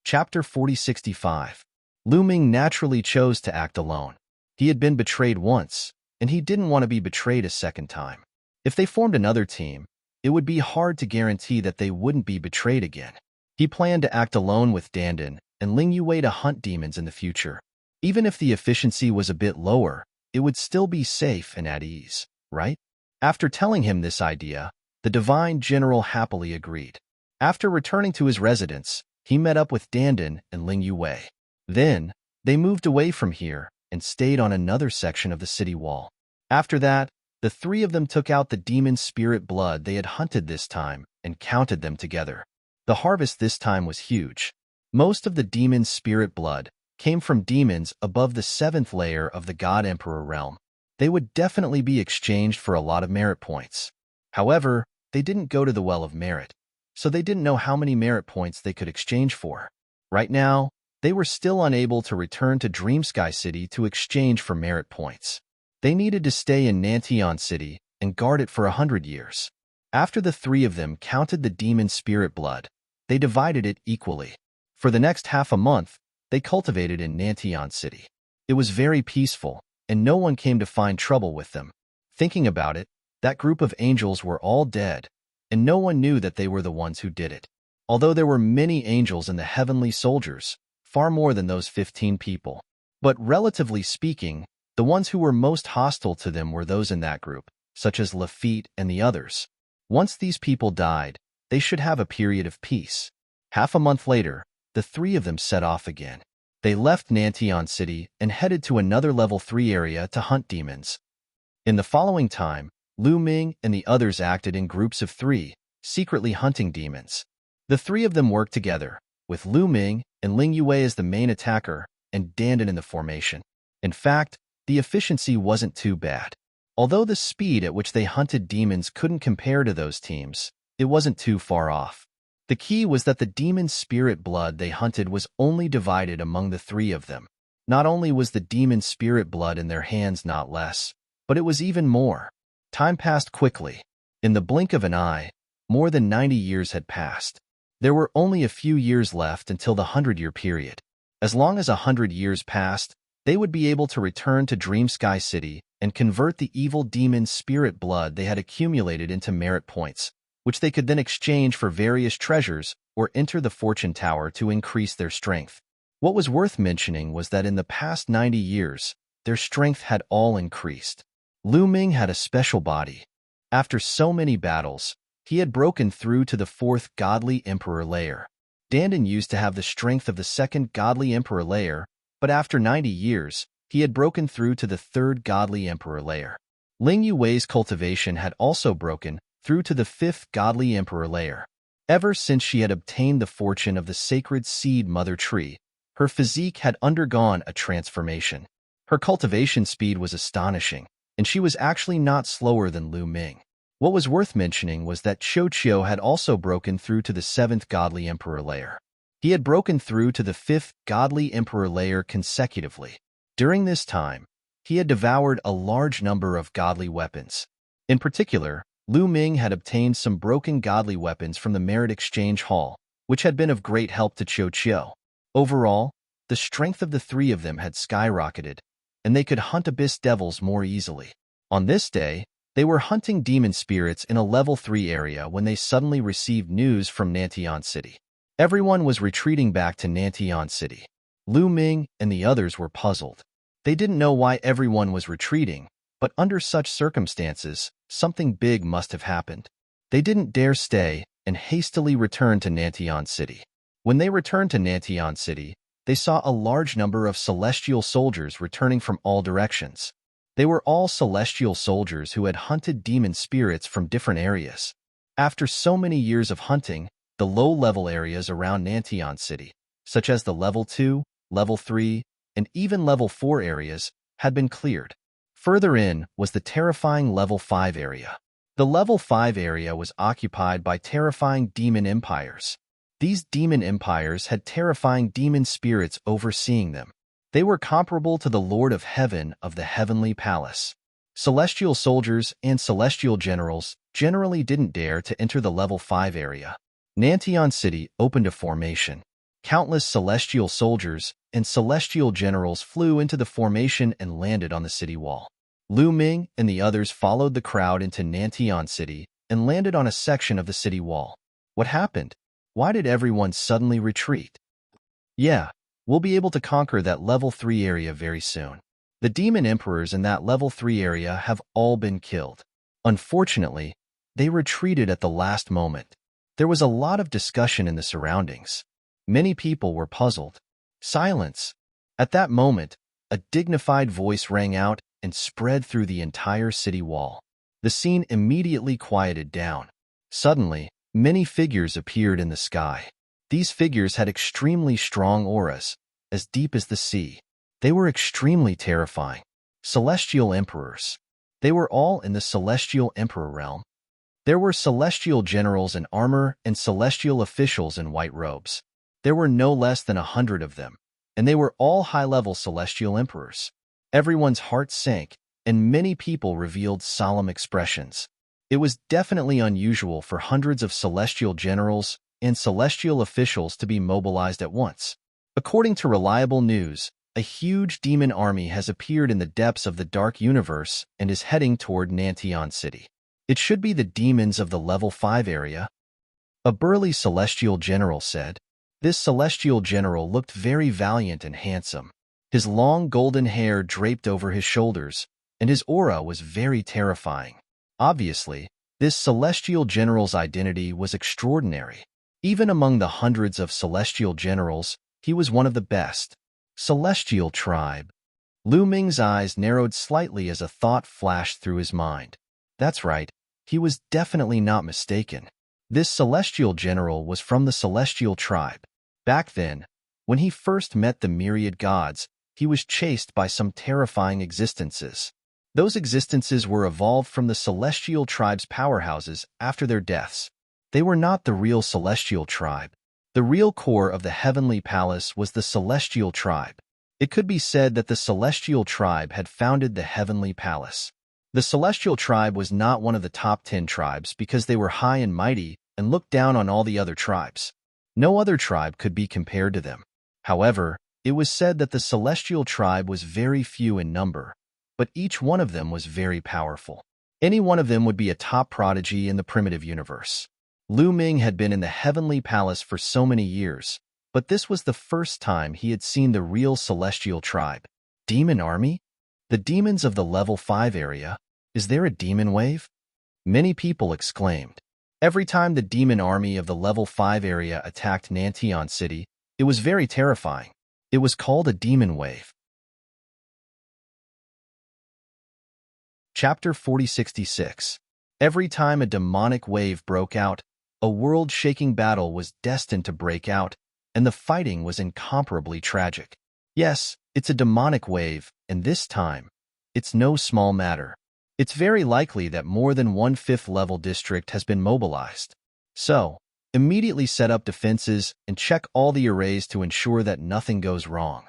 Chapter 4065. Lu Ming naturally chose to act alone. He had been betrayed once, and he didn't want to be betrayed a second time. If they formed another team, it would be hard to guarantee that they wouldn't be betrayed again. He planned to act alone with Dandan and Ling Yue to hunt demons in the future. Even if the efficiency was a bit lower, it would still be safe and at ease, right? After telling him this idea, the divine general happily agreed. After returning to his residence, he met up with Dandan and Ling Yue. Then, they moved away from here and stayed on another section of the city wall. After that, the three of them took out the demon spirit blood they had hunted this time and counted them together. The harvest this time was huge. Most of the demon spirit blood came from demons above the 7th layer of the God Emperor realm. They would definitely be exchanged for a lot of merit points. However, they didn't go to the Well of Merit, so they didn't know how many merit points they could exchange for. Right now, they were still unable to return to Dreamsky City to exchange for merit points. They needed to stay in Nantion City and guard it for 100 years. After the three of them counted the demon spirit blood, they divided it equally. For the next half a month, they cultivated in Nantion City. It was very peaceful, and no one came to find trouble with them. Thinking about it, that group of angels were all dead, and no one knew that they were the ones who did it. Although there were many angels in the heavenly soldiers, far more than those 15 people. But relatively speaking, the ones who were most hostile to them were those in that group, such as Lafitte and the others. Once these people died, they should have a period of peace. Half a month later, the three of them set off again. They left Nantion City and headed to another level 3 area to hunt demons. In the following time, Lu Ming and the others acted in groups of 3, secretly hunting demons. The three of them worked together, with Lu Ming and Ling Yue as the main attacker and Dandan in the formation. In fact, the efficiency wasn't too bad. Although the speed at which they hunted demons couldn't compare to those teams, it wasn't too far off. The key was that the demon spirit blood they hunted was only divided among the three of them. Not only was the demon spirit blood in their hands not less, but it was even more. Time passed quickly. In the blink of an eye, more than 90 years had passed. There were only a few years left until the 100-year period. As long as 100 years passed, they would be able to return to Dreamsky City and convert the evil demon spirit blood they had accumulated into merit points, which they could then exchange for various treasures or enter the fortune tower to increase their strength. What was worth mentioning was that in the past 90 years, their strength had all increased. Lu Ming had a special body. After so many battles, he had broken through to the 4th godly emperor layer. Dandan used to have the strength of the 2nd godly emperor layer, but after 90 years, he had broken through to the 3rd godly emperor layer. Ling Yue's cultivation had also broken through to the 5th godly emperor layer. Ever since she had obtained the fortune of the sacred seed mother tree, her physique had undergone a transformation. Her cultivation speed was astonishing, and she was actually not slower than Lu Ming. What was worth mentioning was that Qiu had also broken through to the 7th godly emperor layer. He had broken through to the 5th godly emperor layer consecutively. During this time, he had devoured a large number of godly weapons. In particular, Lu Ming had obtained some broken godly weapons from the Merit Exchange Hall, which had been of great help to Qiu. Overall, the strength of the three of them had skyrocketed, and they could hunt abyss devils more easily. On this day, They were hunting demon spirits in a level 3 area when they suddenly received news from Nantian City. Everyone was retreating back to Nantian City. Lu Ming and the others were puzzled. They didn't know why everyone was retreating, but under such circumstances, something big must have happened. They didn't dare stay and hastily returned to Nantian City. When they returned to Nantian City, they saw a large number of celestial soldiers returning from all directions. They were all celestial soldiers who had hunted demon spirits from different areas. After so many years of hunting, the low-level areas around Nantian City, such as the level 2, level 3, and even level 4 areas, had been cleared. Further in was the terrifying level 5 area. The level 5 area was occupied by terrifying demon empires. These demon empires had terrifying demon spirits overseeing them. They were comparable to the Lord of Heaven of the Heavenly Palace. Celestial soldiers and celestial generals generally didn't dare to enter the level 5 area. Nantian City opened a formation. Countless celestial soldiers and celestial generals flew into the formation and landed on the city wall. Lu Ming and the others followed the crowd into Nantian City and landed on a section of the city wall. What happened? Why did everyone suddenly retreat? Yeah, we'll be able to conquer that level 3 area very soon. The demon emperors in that level 3 area have all been killed. Unfortunately, they retreated at the last moment. There was a lot of discussion in the surroundings. Many people were puzzled. Silence. At that moment, a dignified voice rang out and spread through the entire city wall. The scene immediately quieted down. Suddenly, many figures appeared in the sky. These figures had extremely strong auras, as deep as the sea. They were extremely terrifying. Celestial emperors. They were all in the celestial emperor realm. There were celestial generals in armor and celestial officials in white robes. There were no less than 100 of them, and they were all high-level celestial emperors. Everyone's heart sank, and many people revealed solemn expressions. It was definitely unusual for hundreds of celestial generals and celestial officials to be mobilized at once. According to reliable news, a huge demon army has appeared in the depths of the dark universe and is heading toward Nantian City. It should be the demons of the level 5 area, a burly celestial general said. This celestial general looked very valiant and handsome. His long golden hair draped over his shoulders, and his aura was very terrifying. Obviously, this celestial general's identity was extraordinary. Even among the hundreds of celestial generals, he was one of the best. Celestial tribe. Lu Ming's eyes narrowed slightly as a thought flashed through his mind. That's right, he was definitely not mistaken. This celestial general was from the celestial tribe. Back then, when he first met the myriad gods, he was chased by some terrifying existences. Those existences were evolved from the celestial tribe's powerhouses after their deaths. They were not the real celestial tribe. The real core of the heavenly palace was the celestial tribe. It could be said that the celestial tribe had founded the heavenly palace. The celestial tribe was not one of the top 10 tribes because they were high and mighty and looked down on all the other tribes. No other tribe could be compared to them. However, it was said that the celestial tribe was very few in number, but each one of them was very powerful. Any one of them would be a top prodigy in the primitive universe. Lu Ming had been in the heavenly palace for so many years, but this was the first time he had seen the real celestial tribe. Demon army? The demons of the level 5 area? Is there a demon wave? Many people exclaimed. Every time the demon army of the level 5 area attacked Nantian City, it was very terrifying. It was called a demon wave. Chapter 4066. Every time a demonic wave broke out, a world-shaking battle was destined to break out, and the fighting was incomparably tragic. Yes, it's a demonic wave, and this time, it's no small matter. It's very likely that more than one 5th level district has been mobilized. So, immediately set up defenses and check all the arrays to ensure that nothing goes wrong.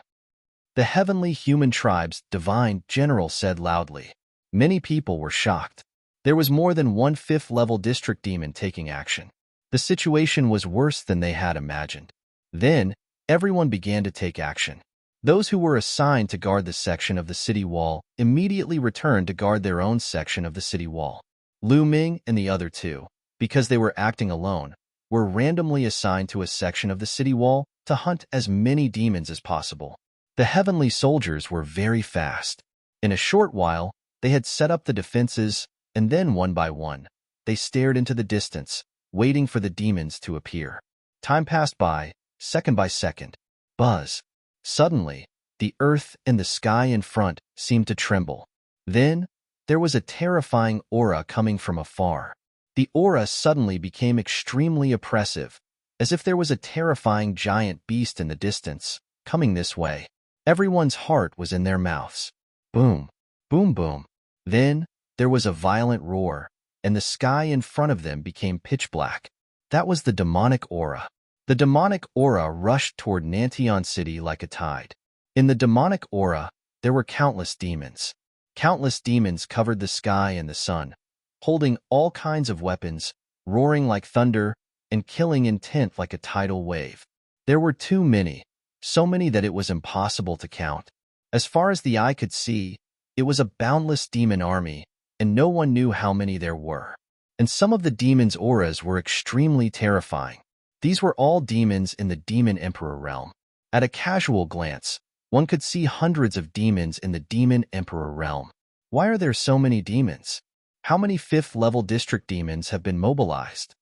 The heavenly human tribe's divine general said loudly. Many people were shocked. There was more than one 5th level district demon taking action. The situation was worse than they had imagined. Then, everyone began to take action. Those who were assigned to guard the section of the city wall immediately returned to guard their own section of the city wall. Lu Ming and the other two, because they were acting alone, were randomly assigned to a section of the city wall to hunt as many demons as possible. The heavenly soldiers were very fast. In a short while, they had set up the defenses, and then one by one, they stared into the distance, waiting for the demons to appear. Time passed by, second by second. Buzz. Suddenly, the earth and the sky in front seemed to tremble. Then, there was a terrifying aura coming from afar. The aura suddenly became extremely oppressive, as if there was a terrifying giant beast in the distance, coming this way. Everyone's heart was in their mouths. Boom, boom, boom. Then, there was a violent roar, and the sky in front of them became pitch black. That was the demonic aura. The demonic aura rushed toward Nantion City like a tide. In the demonic aura, there were countless demons. Countless demons covered the sky and the sun, holding all kinds of weapons, roaring like thunder, and killing intent like a tidal wave. There were too many, so many that it was impossible to count. As far as the eye could see, it was a boundless demon army, and no one knew how many there were. And some of the demons' auras were extremely terrifying. These were all demons in the Demon Emperor realm. At a casual glance, one could see hundreds of demons in the Demon Emperor realm. Why are there so many demons? How many 5th-level district demons have been mobilized?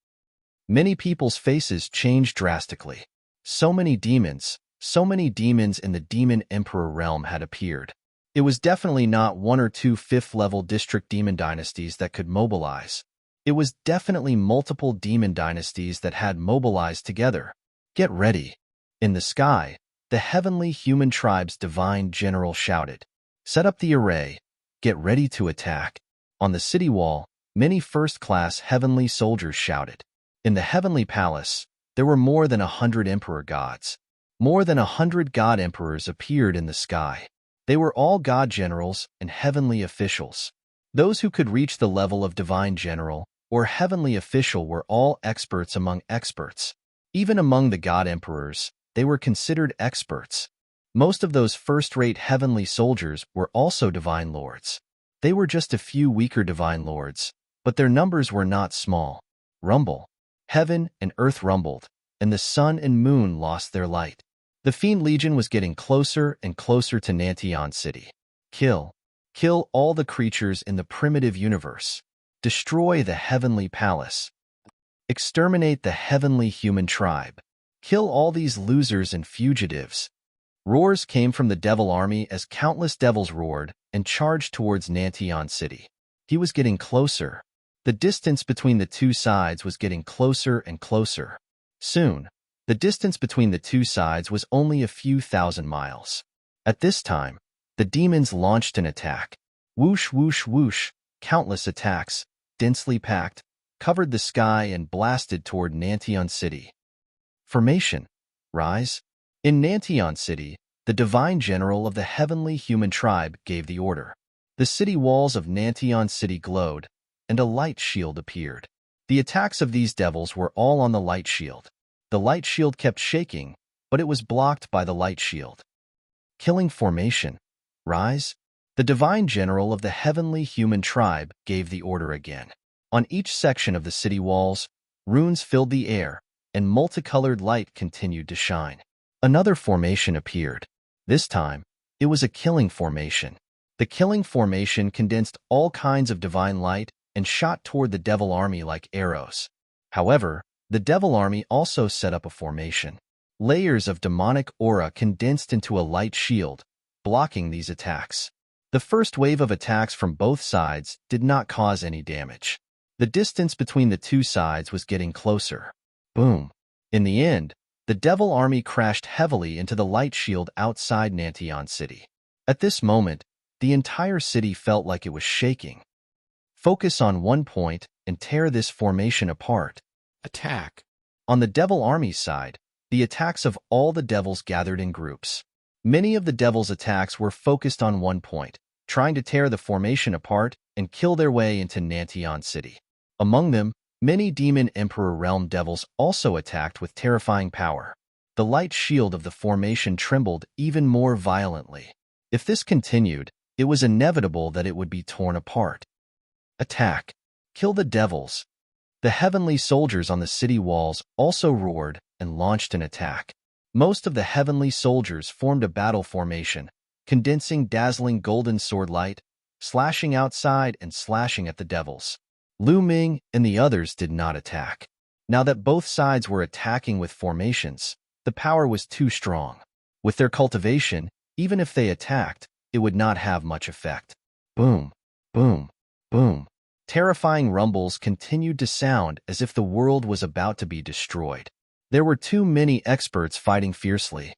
Many people's faces changed drastically. So many demons in the Demon Emperor realm had appeared. It was definitely not 1 or 2 5th-level district demon dynasties that could mobilize. It was definitely multiple demon dynasties that had mobilized together. Get ready. In the sky, the heavenly human tribe's divine general shouted. Set up the array. Get ready to attack. On the city wall, many first-class heavenly soldiers shouted. In the heavenly palace, there were more than 100 emperor gods. More than 100 god emperors appeared in the sky. They were all god generals and heavenly officials. Those who could reach the level of divine general or heavenly official were all experts among experts. Even among the god emperors, they were considered experts. Most of those first-rate heavenly soldiers were also divine lords. They were just a few weaker divine lords, but their numbers were not small. Rumble. Heaven and earth rumbled, and the sun and moon lost their light. The Fiend Legion was getting closer and closer to Nantion City. Kill. Kill all the creatures in the primitive universe. Destroy the heavenly palace. Exterminate the heavenly human tribe. Kill all these losers and fugitives. Roars came from the devil army as countless devils roared and charged towards Nantion City. He was getting closer. The distance between the two sides was getting closer and closer. Soon, the distance between the two sides was only a few thousand miles. At this time, the demons launched an attack. Whoosh, whoosh, whoosh, countless attacks, densely packed, covered the sky and blasted toward Nantion City. Formation. Rise. In Nantion City, the divine general of the heavenly human tribe gave the order. The city walls of Nantion City glowed, and a light shield appeared. The attacks of these devils were all on the light shield. The light shield kept shaking, but it was blocked by the light shield. Killing formation. Rise. The divine general of the heavenly human tribe gave the order again. On each section of the city walls, runes filled the air, and multicolored light continued to shine. Another formation appeared. This time, it was a killing formation. The killing formation condensed all kinds of divine light and shot toward the devil army like arrows. However, the devil army also set up a formation. Layers of demonic aura condensed into a light shield, blocking these attacks. The first wave of attacks from both sides did not cause any damage. The distance between the two sides was getting closer. Boom. In the end, the devil army crashed heavily into the light shield outside Nantion City. At this moment, the entire city felt like it was shaking. Focus on one point and tear this formation apart. Attack. On the devil army's side, the attacks of all the devils gathered in groups. Many of the devils' attacks were focused on one point, trying to tear the formation apart and kill their way into Nantion City. Among them, many Demon Emperor Realm devils also attacked with terrifying power. The light shield of the formation trembled even more violently. If this continued, it was inevitable that it would be torn apart. Attack! Kill the devils! The heavenly soldiers on the city walls also roared and launched an attack. Most of the heavenly soldiers formed a battle formation, condensing dazzling golden sword light, slashing outside and slashing at the devils. Lu Ming and the others did not attack. Now that both sides were attacking with formations, the power was too strong. With their cultivation, even if they attacked, it would not have much effect. Boom, boom, boom. Terrifying rumbles continued to sound as if the world was about to be destroyed. There were too many experts fighting fiercely.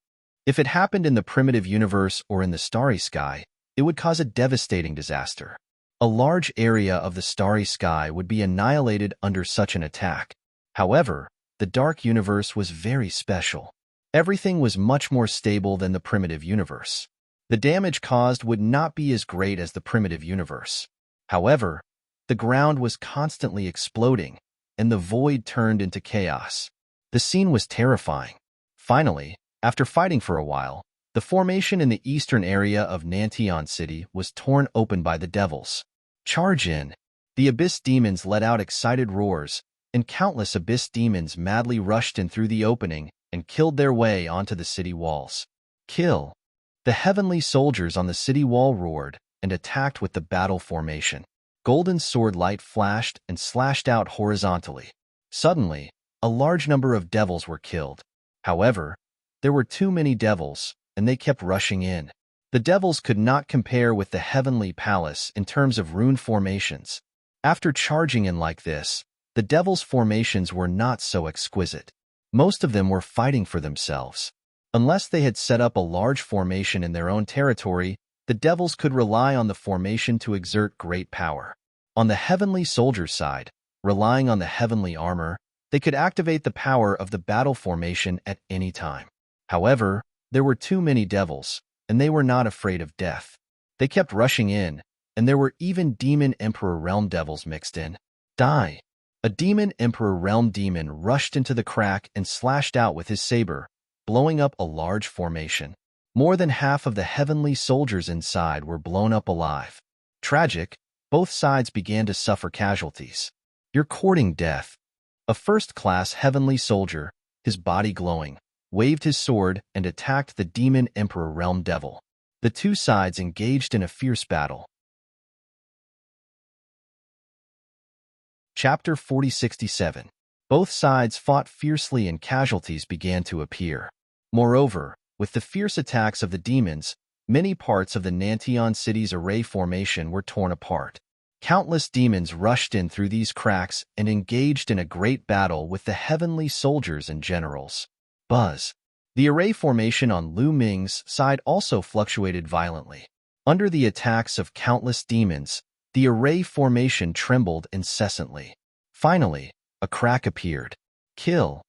If it happened in the primitive universe or in the starry sky, it would cause a devastating disaster. A large area of the starry sky would be annihilated under such an attack. However, the dark universe was very special. Everything was much more stable than the primitive universe. The damage caused would not be as great as the primitive universe. However, the ground was constantly exploding, and the void turned into chaos. The scene was terrifying. Finally, after fighting for a while, the formation in the eastern area of Nantian City was torn open by the devils. Charge in! The abyss demons let out excited roars, and countless abyss demons madly rushed in through the opening and killed their way onto the city walls. Kill! The heavenly soldiers on the city wall roared and attacked with the battle formation. Golden sword light flashed and slashed out horizontally. Suddenly, a large number of devils were killed. However, there were too many devils, and they kept rushing in. The devils could not compare with the heavenly palace in terms of rune formations. After charging in like this, the devils' formations were not so exquisite. Most of them were fighting for themselves. Unless they had set up a large formation in their own territory, the devils could rely on the formation to exert great power. On the heavenly soldier side, relying on the heavenly armor, they could activate the power of the battle formation at any time. However, there were too many devils, and they were not afraid of death. They kept rushing in, and there were even Demon Emperor Realm devils mixed in. Die! A Demon Emperor Realm demon rushed into the crack and slashed out with his saber, blowing up a large formation. More than half of the heavenly soldiers inside were blown up alive. Tragic, both sides began to suffer casualties. You're courting death. A first-class heavenly soldier, his body glowing, waved his sword and attacked the Demon Emperor Realm Devil. The two sides engaged in a fierce battle. Chapter 4067. Both sides fought fiercely and casualties began to appear. Moreover, with the fierce attacks of the demons, many parts of the Nantian city's array formation were torn apart. Countless demons rushed in through these cracks and engaged in a great battle with the heavenly soldiers and generals. Buzz. The array formation on Lu Ming's side also fluctuated violently. Under the attacks of countless demons, the array formation trembled incessantly. Finally, a crack appeared. Kill!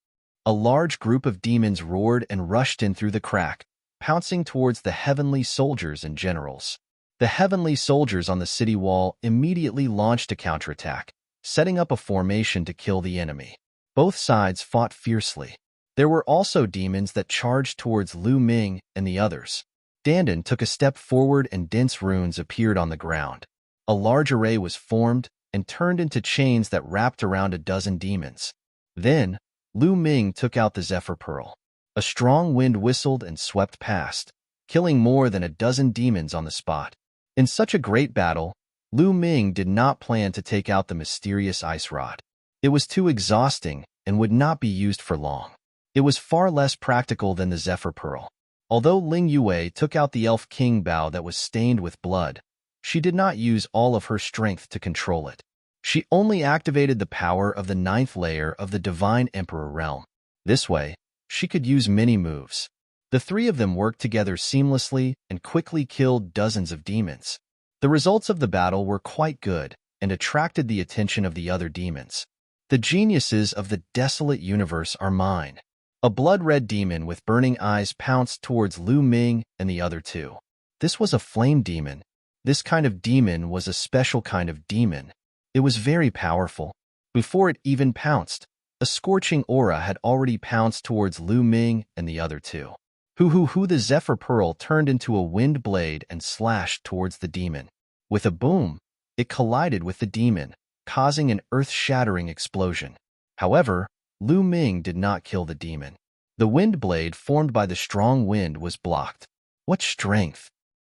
A large group of demons roared and rushed in through the crack, pouncing towards the heavenly soldiers and generals. The heavenly soldiers on the city wall immediately launched a counterattack, setting up a formation to kill the enemy. Both sides fought fiercely. There were also demons that charged towards Lu Ming and the others. Dandan took a step forward and dense runes appeared on the ground. A large array was formed and turned into chains that wrapped around a dozen demons. Then, Lu Ming took out the Zephyr Pearl. A strong wind whistled and swept past, killing more than a dozen demons on the spot. In such a great battle, Lu Ming did not plan to take out the mysterious ice rod. It was too exhausting and would not be used for long. It was far less practical than the Zephyr Pearl. Although Ling Yue took out the Elf King bow that was stained with blood, she did not use all of her strength to control it. She only activated the power of the 9th layer of the Divine Emperor realm. This way, she could use many moves. The three of them worked together seamlessly and quickly killed dozens of demons. The results of the battle were quite good and attracted the attention of the other demons. The geniuses of the desolate universe are mine. A blood-red demon with burning eyes pounced towards Lu Ming and the other two. This was a flame demon. This kind of demon was a special kind of demon. It was very powerful. Before it even pounced, A scorching aura had already pounced towards Lu Ming and the other two. Hoo! The Zephyr Pearl turned into a wind blade and slashed towards the demon. With a boom, it collided with the demon, causing an earth-shattering explosion. However, Lu Ming did not kill the demon. The wind blade formed by the strong wind was blocked. What strength!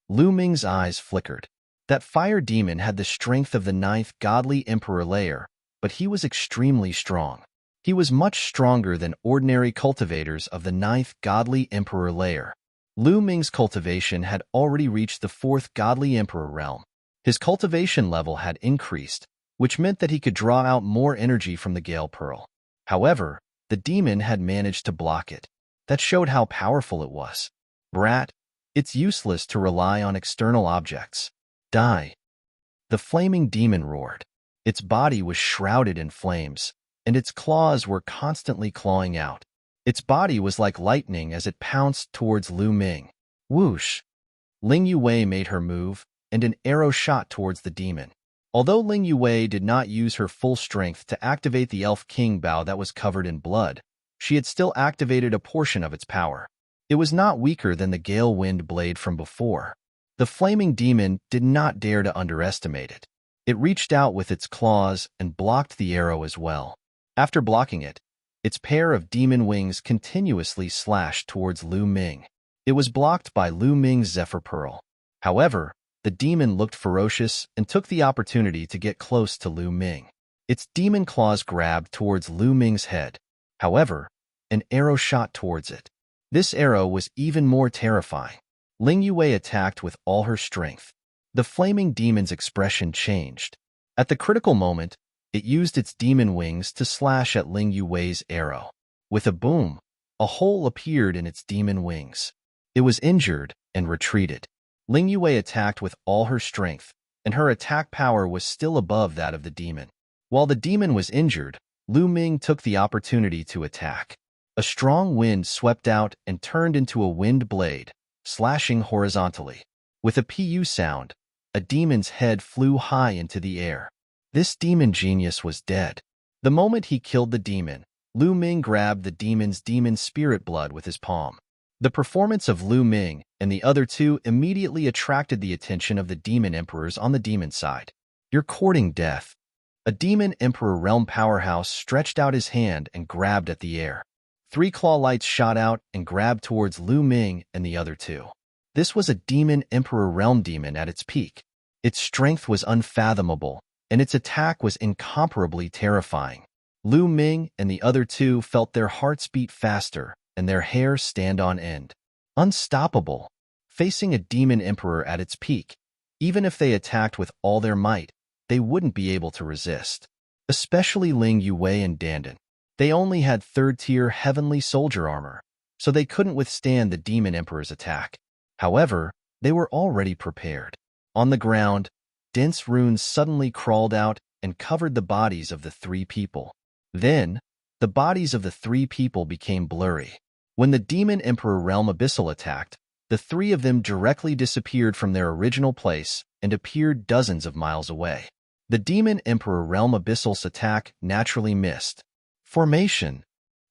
Lu Ming's eyes flickered. That fire demon had the strength of the 9th godly emperor layer, but he was extremely strong. He was much stronger than ordinary cultivators of the 9th godly emperor layer. Lu Ming's cultivation had already reached the 4th godly emperor realm. His cultivation level had increased, which meant that he could draw out more energy from the Gale Pearl. However, the demon had managed to block it. That showed how powerful it was. Brat, it's useless to rely on external objects. Die. The flaming demon roared. Its body was shrouded in flames, and its claws were constantly clawing out. Its body was like lightning as it pounced towards Lu Ming. Whoosh! Ling Yue made her move, and an arrow shot towards the demon. Although Ling Yue did not use her full strength to activate the Elf King bow that was covered in blood, she had still activated a portion of its power. It was not weaker than the Gale Wind blade from before. The flaming demon did not dare to underestimate it. It reached out with its claws and blocked the arrow as well. After blocking it, its pair of demon wings continuously slashed towards Lu Ming. It was blocked by Lu Ming's Zephyr Pearl. However, the demon looked ferocious and took the opportunity to get close to Lu Ming. Its demon claws grabbed towards Lu Ming's head. However, an arrow shot towards it. This arrow was even more terrifying. Ling Yue attacked with all her strength. The flaming demon's expression changed. At the critical moment, it used its demon wings to slash at Ling Yue's arrow. With a boom, a hole appeared in its demon wings. It was injured and retreated. Ling Yue attacked with all her strength, and her attack power was still above that of the demon. While the demon was injured, Lu Ming took the opportunity to attack. A strong wind swept out and turned into a wind blade, slashing horizontally. With a pu sound, a demon's head flew high into the air. This demon genius was dead. The moment he killed the demon, Lu Ming grabbed the demon's demon spirit blood with his palm. The performance of Lu Ming and the other two immediately attracted the attention of the demon emperors on the demon side. You're courting death. A demon emperor realm powerhouse stretched out his hand and grabbed at the air. 3 claw lights shot out and grabbed towards Lu Ming and the other two. This was a demon emperor realm demon at its peak. Its strength was unfathomable, and its attack was incomparably terrifying. Lu Ming and the other two felt their hearts beat faster and their hair stand on end. Unstoppable. Facing a demon emperor at its peak, even if they attacked with all their might, they wouldn't be able to resist. Especially Ling Yue and Dandan. They only had 3rd-tier heavenly soldier armor, so they couldn't withstand the demon emperor's attack. However, they were already prepared. On the ground, dense runes suddenly crawled out and covered the bodies of the 3 people. Then, the bodies of the 3 people became blurry. When the Demon Emperor Realm Abyssal attacked, the 3 of them directly disappeared from their original place and appeared dozens of miles away. The Demon Emperor Realm Abyssal's attack naturally missed. Formation.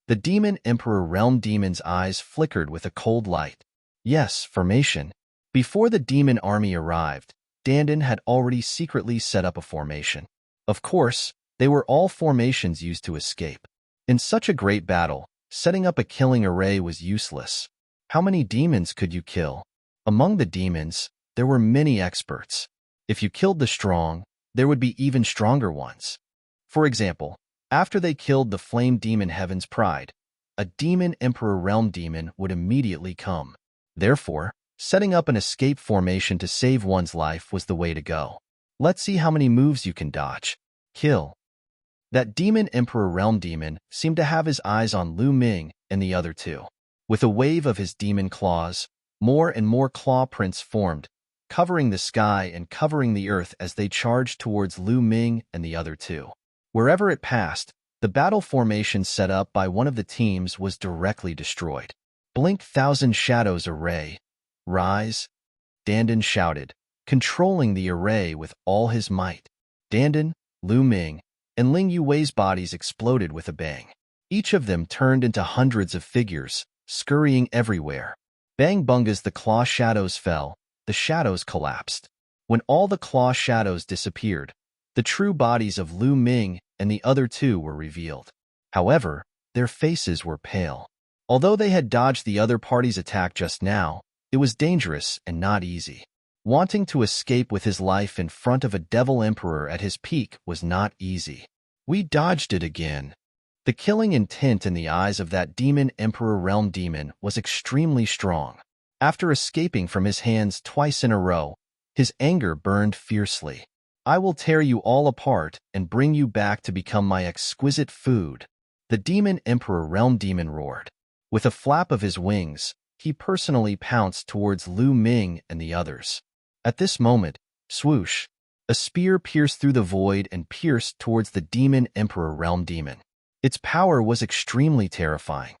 The Demon Emperor Realm Demon's eyes flickered with a cold light. Yes, formation. Before the demon army arrived, Dandan had already secretly set up a formation. Of course, they were all formations used to escape. In such a great battle, setting up a killing array was useless. How many demons could you kill? Among the demons, there were many experts. If you killed the strong, there would be even stronger ones. For example, after they killed the flame demon Heaven's Pride, a demon emperor realm demon would immediately come. Therefore, setting up an escape formation to save one's life was the way to go. Let's see how many moves you can dodge. Kill. That demon emperor realm demon seemed to have his eyes on Lu Ming and the other two. With a wave of his demon claws, more and more claw prints formed, covering the sky and covering the earth as they charged towards Lu Ming and the other two. Wherever it passed, the battle formation set up by one of the teams was directly destroyed. Blink Thousand Shadows Array. Rise. Dandan shouted, controlling the array with all his might. Dandan, Lu Ming, and Ling Yue's bodies exploded with a bang. Each of them turned into hundreds of figures, scurrying everywhere. Bang bung as the claw shadows fell, the shadows collapsed. When all the claw shadows disappeared, the true bodies of Lu Ming and the other two were revealed. However, their faces were pale. Although they had dodged the other party's attack just now, it was dangerous and not easy. Wanting to escape with his life in front of a devil emperor at his peak was not easy. We dodged it again. The killing intent in the eyes of that demon emperor realm demon was extremely strong. After escaping from his hands twice in a row, his anger burned fiercely. I will tear you all apart and bring you back to become my exquisite food. The demon emperor realm demon roared. With a flap of his wings, he personally pounced towards Lu Ming and the others. At this moment, swoosh, a spear pierced through the void and pierced towards the demon emperor realm demon. Its power was extremely terrifying.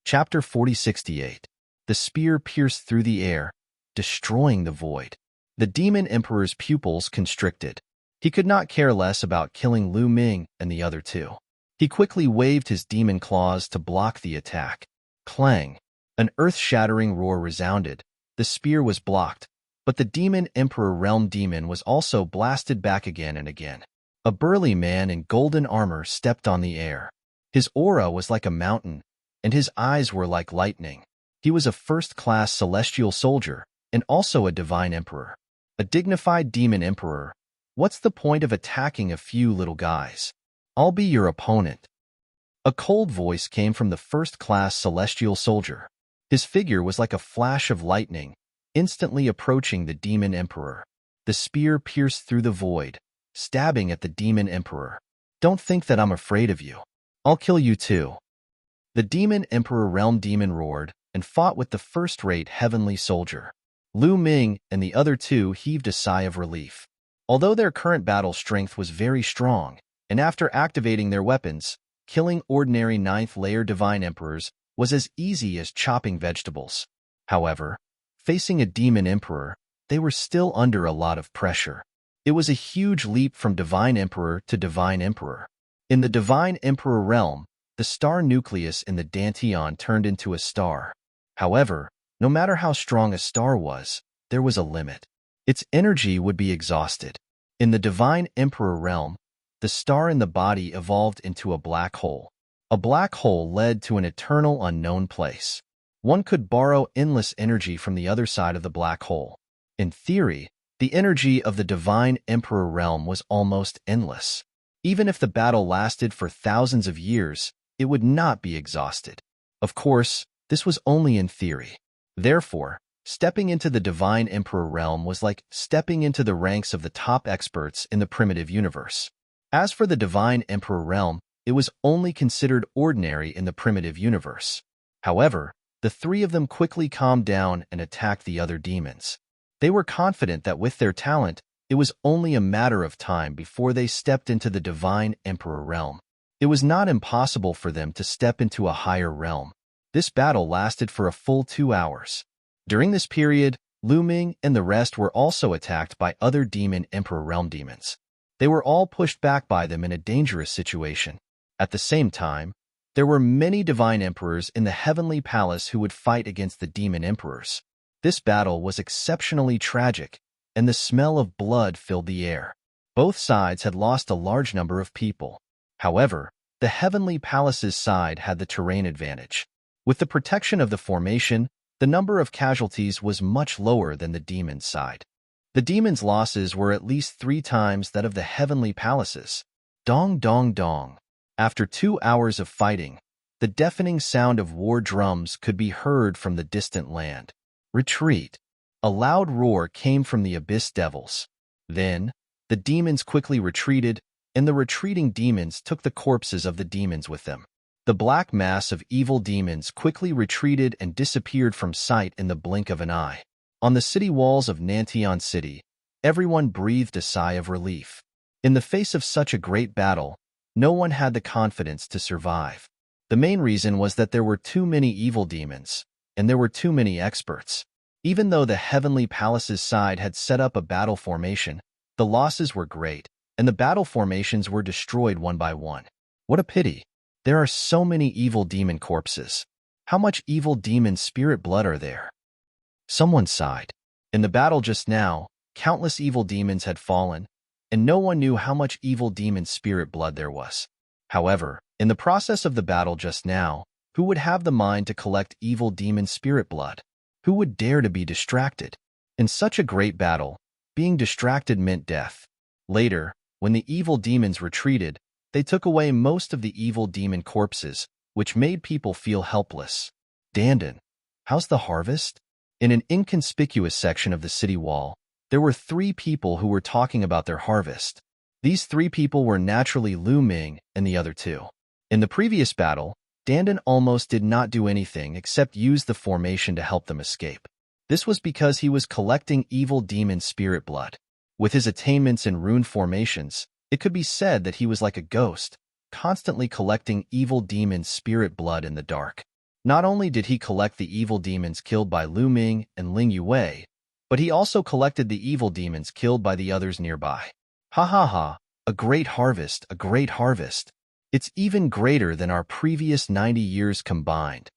Chapter 4068. The spear pierced through the air, destroying the void. The demon emperor's pupils constricted. He could not care less about killing Lu Ming and the other two. He quickly waved his demon claws to block the attack. Clang! An earth-shattering roar resounded. The spear was blocked, but the demon emperor realm demon was also blasted back again and again. A burly man in golden armor stepped on the air. His aura was like a mountain, and his eyes were like lightning. He was a first-class celestial soldier, and also a divine emperor. A dignified demon emperor. What's the point of attacking a few little guys? I'll be your opponent. A cold voice came from the first-class celestial soldier. His figure was like a flash of lightning, instantly approaching the demon emperor. The spear pierced through the void, stabbing at the demon emperor. Don't think that I'm afraid of you. I'll kill you too. The demon emperor realm demon roared and fought with the first-rate heavenly soldier. Lu Ming and the other two heaved a sigh of relief. Although their current battle strength was very strong, and after activating their weapons, killing ordinary 9th-layer divine emperors was as easy as chopping vegetables. However, facing a demon emperor, they were still under a lot of pressure. It was a huge leap from divine emperor to divine emperor. In the divine emperor realm, the star nucleus in the Dantian turned into a star. However, no matter how strong a star was, there was a limit. Its energy would be exhausted. In the divine emperor realm, the star in the body evolved into a black hole. A black hole led to an eternal unknown place. One could borrow endless energy from the other side of the black hole. In theory, the energy of the divine emperor realm was almost endless. Even if the battle lasted for thousands of years, it would not be exhausted. Of course, this was only in theory. Therefore, stepping into the divine emperor realm was like stepping into the ranks of the top experts in the primitive universe. As for the divine emperor realm, it was only considered ordinary in the primitive universe. However, the three of them quickly calmed down and attacked the other demons. They were confident that with their talent, it was only a matter of time before they stepped into the divine emperor realm. It was not impossible for them to step into a higher realm. This battle lasted for a full 2 hours. During this period, Lu Ming and the rest were also attacked by other demon emperor realm demons. They were all pushed back by them in a dangerous situation. At the same time, there were many divine emperors in the heavenly palace who would fight against the demon emperors. This battle was exceptionally tragic, and the smell of blood filled the air. Both sides had lost a large number of people. However, the heavenly palace's side had the terrain advantage. With the protection of the formation, the number of casualties was much lower than the demon's side. The demon's losses were at least 3 times that of the heavenly palaces. Dong dong dong. After 2 hours of fighting, the deafening sound of war drums could be heard from the distant land. Retreat. A loud roar came from the abyss devils. Then, the demons quickly retreated, and the retreating demons took the corpses of the demons with them. The black mass of evil demons quickly retreated and disappeared from sight in the blink of an eye. On the city walls of Nantian City, everyone breathed a sigh of relief. In the face of such a great battle, no one had the confidence to survive. The main reason was that there were too many evil demons, and there were too many experts. Even though the heavenly palace's side had set up a battle formation, the losses were great, and the battle formations were destroyed one by one. What a pity. There are so many evil demon corpses. How much evil demon spirit blood are there? Someone sighed. In the battle just now, countless evil demons had fallen, and no one knew how much evil demon spirit blood there was. However, in the process of the battle just now, who would have the mind to collect evil demon spirit blood? Who would dare to be distracted? In such a great battle, being distracted meant death. Later, when the evil demons retreated, they took away most of the evil demon corpses, which made people feel helpless. Dandan, how's the harvest? In an inconspicuous section of the city wall, there were 3 people who were talking about their harvest. These 3 people were naturally Lu Ming and the other 2. In the previous battle, Dandan almost did not do anything except use the formation to help them escape. This was because he was collecting evil demon spirit blood. With his attainments in rune formations, it could be said that he was like a ghost, constantly collecting evil demon spirit blood in the dark. Not only did he collect the evil demons killed by Lu Ming and Ling Yue, but he also collected the evil demons killed by the others nearby. Ha ha ha, a great harvest, a great harvest. It's even greater than our previous 90 years combined.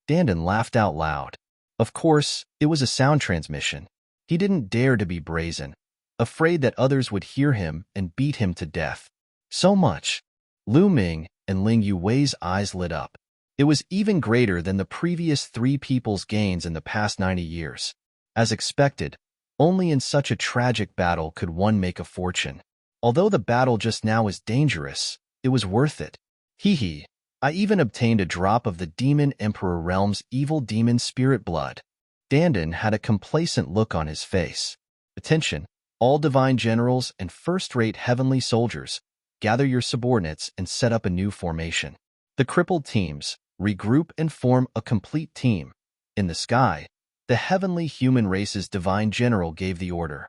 Dandan laughed out loud. Of course, it was a sound transmission. He didn't dare to be brazen, afraid that others would hear him and beat him to death. So much. Lu Ming and Ling Yue's eyes lit up. It was even greater than the previous 3 people's gains in the past 90 years. As expected, only in such a tragic battle could one make a fortune. Although the battle just now is dangerous, it was worth it. Hee hee. I even obtained a drop of the Demon Emperor Realm's evil demon spirit blood. Dandan had a complacent look on his face. Attention, all divine generals and first-rate heavenly soldiers, gather your subordinates and set up a new formation. The crippled teams regroup and form a complete team. In the sky, the heavenly human race's divine general gave the order.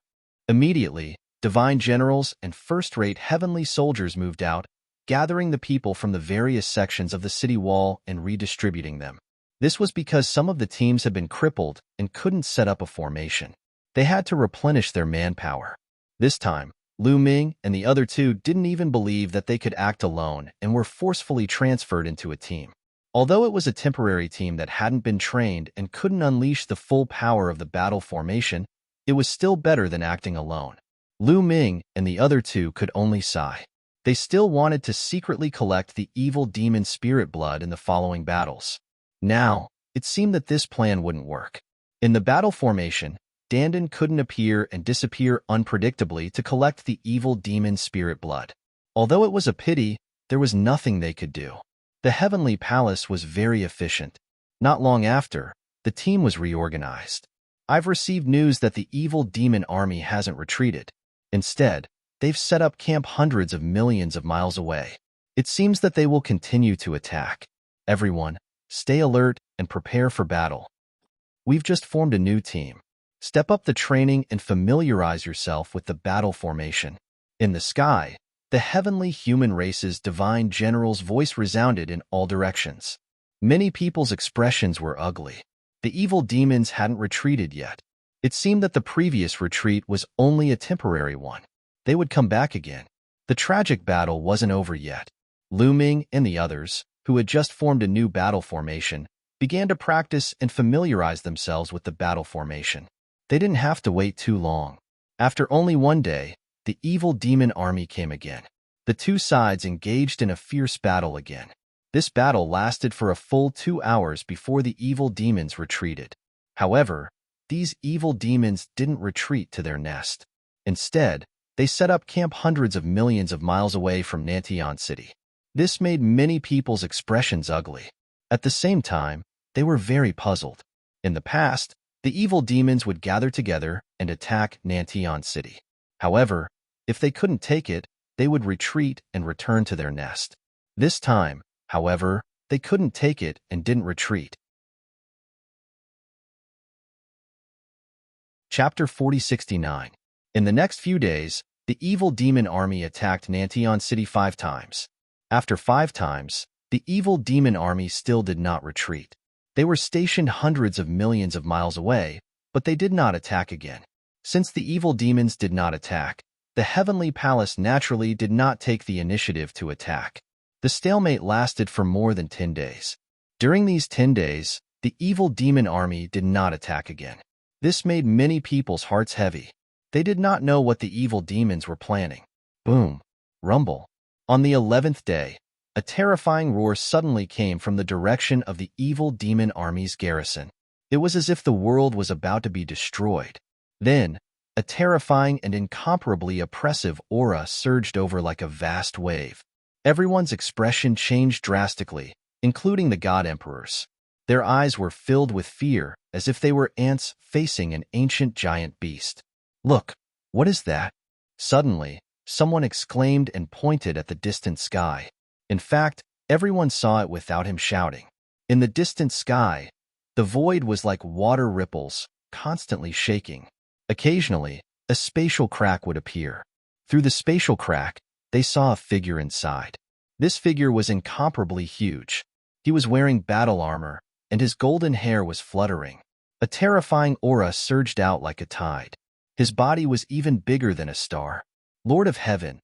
Immediately, divine generals and first-rate heavenly soldiers moved out, gathering the people from the various sections of the city wall and redistributing them. This was because some of the teams had been crippled and couldn't set up a formation. They had to replenish their manpower. This time, Lu Ming and the other 2 didn't even believe that they could act alone and were forcefully transferred into a team. Although it was a temporary team that hadn't been trained and couldn't unleash the full power of the battle formation, it was still better than acting alone. Lu Ming and the other 2 could only sigh. They still wanted to secretly collect the evil demon spirit blood in the following battles. Now, it seemed that this plan wouldn't work. In the battle formation, Dandan couldn't appear and disappear unpredictably to collect the evil demon spirit blood. Although it was a pity, there was nothing they could do. The Heavenly Palace was very efficient. Not long after, the team was reorganized. I've received news that the evil demon army hasn't retreated. Instead, they've set up camp hundreds of millions of miles away. It seems that they will continue to attack. Everyone, stay alert and prepare for battle. We've just formed a new team. Step up the training and familiarize yourself with the battle formation. In the sky, the heavenly human race's divine general's voice resounded in all directions. Many people's expressions were ugly. The evil demons hadn't retreated yet. It seemed that the previous retreat was only a temporary one. They would come back again. The tragic battle wasn't over yet. Lu Ming and the others, who had just formed a new battle formation, began to practice and familiarize themselves with the battle formation. They didn't have to wait too long. After only one day, the evil demon army came again. The 2 sides engaged in a fierce battle again. This battle lasted for a full 2 hours before the evil demons retreated. However, these evil demons didn't retreat to their nest. Instead, they set up camp hundreds of millions of miles away from Nantian City. This made many people's expressions ugly. At the same time, they were very puzzled. In the past, the evil demons would gather together and attack Nantian City. However, if they couldn't take it, they would retreat and return to their nest. This time, however, they couldn't take it and didn't retreat. Chapter 4069. In the next few days, the evil demon army attacked Nantian City 5 times. After 5 times, the evil demon army still did not retreat. They were stationed hundreds of millions of miles away, but they did not attack again. Since the evil demons did not attack, The heavenly palace naturally did not take the initiative to attack. The stalemate lasted for more than 10 days. During these 10 days, the evil demon army did not attack again. This made many people's hearts heavy. They did not know what the evil demons were planning. Boom. Rumble. On the 11th day, a terrifying roar suddenly came from the direction of the evil demon army's garrison. It was as if the world was about to be destroyed. Then, a terrifying and incomparably oppressive aura surged over like a vast wave. Everyone's expression changed drastically, including the god emperors. Their eyes were filled with fear, as if they were ants facing an ancient giant beast. "Look, what is that?" Suddenly, someone exclaimed and pointed at the distant sky. In fact, everyone saw it without him shouting. In the distant sky, the void was like water ripples, constantly shaking. Occasionally, a spatial crack would appear. Through the spatial crack, they saw a figure inside. This figure was incomparably huge. He was wearing battle armor, and his golden hair was fluttering. A terrifying aura surged out like a tide. His body was even bigger than a star. "Lord of Heaven!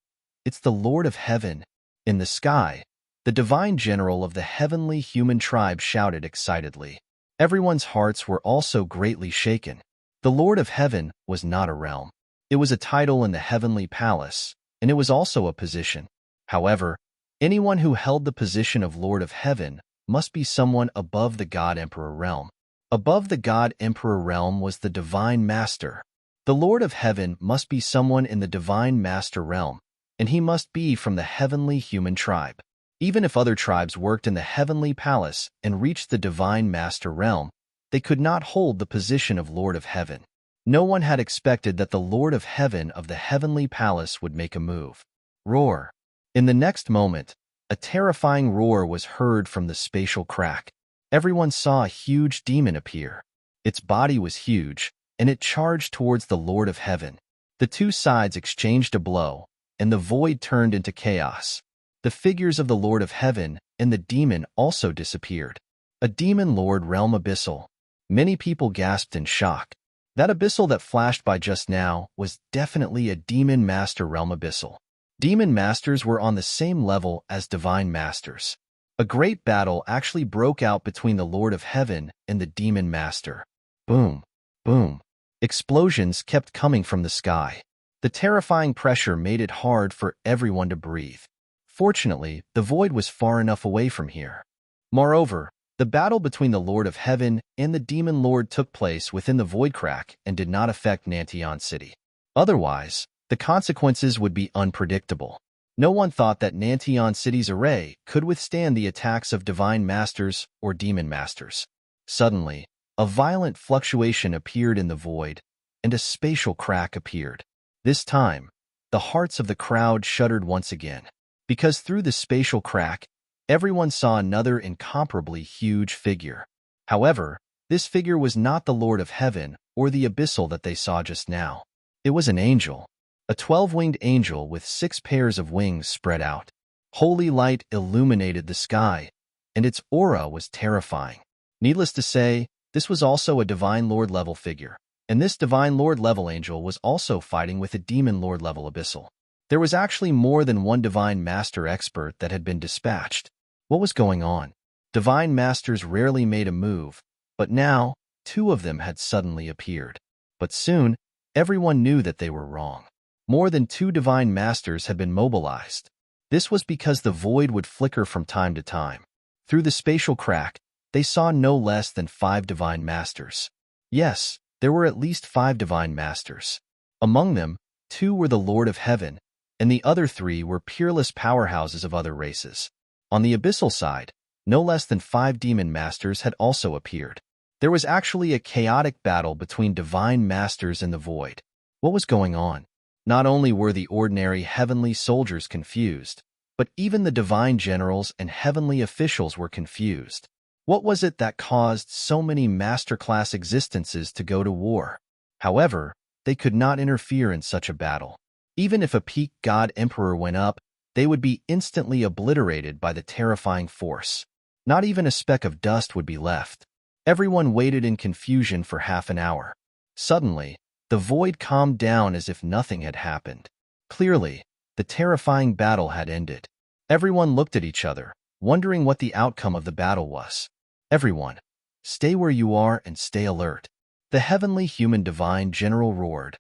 It's the Lord of Heaven!" In the sky, the divine general of the heavenly human tribe shouted excitedly. Everyone's hearts were also greatly shaken. The Lord of Heaven was not a realm. It was a title in the heavenly palace, and it was also a position. However, anyone who held the position of Lord of Heaven must be someone above the God Emperor realm. Above the God Emperor realm was the Divine Master. The Lord of Heaven must be someone in the Divine Master realm, and he must be from the heavenly human tribe. Even if other tribes worked in the heavenly palace and reached the Divine Master realm, they could not hold the position of Lord of Heaven. No one had expected that the Lord of Heaven of the heavenly palace would make a move. Roar. In the next moment, a terrifying roar was heard from the spatial crack. Everyone saw a huge demon appear. Its body was huge, and it charged towards the Lord of Heaven. The two sides exchanged a blow, and the void turned into chaos. The figures of the Lord of Heaven and the demon also disappeared. A demon lord realm abyssal. Many people gasped in shock. That abyssal that flashed by just now was definitely a demon master realm abyssal. Demon masters were on the same level as divine masters. A great battle actually broke out between the Lord of Heaven and the demon master. Boom, boom. Explosions kept coming from the sky. The terrifying pressure made it hard for everyone to breathe. Fortunately, the void was far enough away from here. Moreover, the battle between the Lord of Heaven and the Demon Lord took place within the void crack and did not affect Nantion City. Otherwise, the consequences would be unpredictable. No one thought that Nantion City's array could withstand the attacks of divine masters or demon masters. Suddenly, a violent fluctuation appeared in the void, and a spatial crack appeared. This time, the hearts of the crowd shuddered once again, because through the spatial crack, everyone saw another incomparably huge figure. However, this figure was not the Lord of Heaven or the abyssal that they saw just now. It was an angel, a 12-winged angel with 6 pairs of wings spread out. Holy light illuminated the sky, and its aura was terrifying. Needless to say, this was also a Divine Lord level figure, and this Divine Lord level angel was also fighting with a Demon Lord level abyssal. There was actually more than one Divine Master expert that had been dispatched. What was going on? Divine Masters rarely made a move, but now 2 of them had suddenly appeared. But soon, everyone knew that they were wrong. More than 2 Divine Masters had been mobilized. This was because the void would flicker from time to time. Through the spatial crack, they saw no less than 5 Divine Masters. Yes, there were at least 5 Divine Masters. Among them, 2 were the Lord of Heaven, and the other 3 were peerless powerhouses of other races. On the abyssal side, no less than 5 Demon Masters had also appeared. There was actually a chaotic battle between Divine Masters and the void. What was going on? Not only were the ordinary heavenly soldiers confused, but even the divine generals and heavenly officials were confused. What was it that caused so many masterclass existences to go to war? However, they could not interfere in such a battle. Even if a peak god emperor went up, they would be instantly obliterated by the terrifying force. Not even a speck of dust would be left. Everyone waited in confusion for half an hour. Suddenly, the void calmed down as if nothing had happened. Clearly, the terrifying battle had ended. Everyone looked at each other, wondering what the outcome of the battle was. Everyone, stay where you are and stay alert. The heavenly human divine general roared.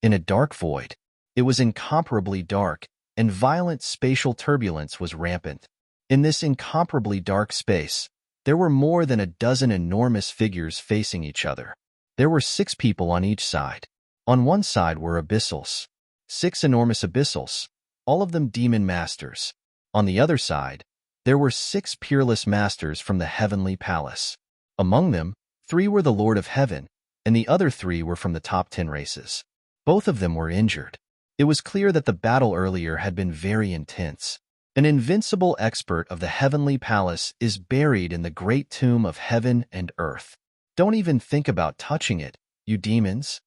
In a dark void, it was incomparably dark, and violent spatial turbulence was rampant. In this incomparably dark space, there were more than a dozen enormous figures facing each other. There were 6 people on each side. On one side were abyssals. 6 enormous abyssals, all of them demon masters. On the other side, there were 6 peerless masters from the heavenly palace. Among them, 3 were the Lord of Heaven, and the other 3 were from the top 10 races. Both of them were injured. It was clear that the battle earlier had been very intense. An invincible expert of the heavenly palace is buried in the great tomb of heaven and earth. Don't even think about touching it, you demons.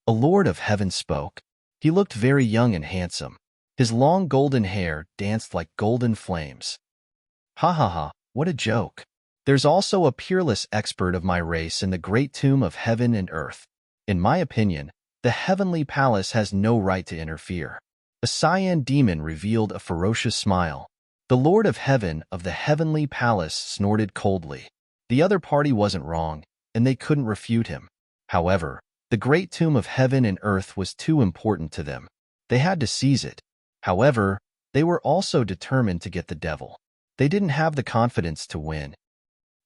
A Lord of Heaven spoke. He looked very young and handsome. His long golden hair danced like golden flames. Ha ha ha, what a joke. There's also a peerless expert of my race in the great tomb of heaven and earth. In my opinion, the heavenly palace has no right to interfere. A cyan demon revealed a ferocious smile. The Lord of Heaven of the heavenly palace snorted coldly. The other party wasn't wrong, and they couldn't refute him. However, the great tomb of heaven and earth was too important to them. They had to seize it. However, they were also determined to get the devil. They didn't have the confidence to win.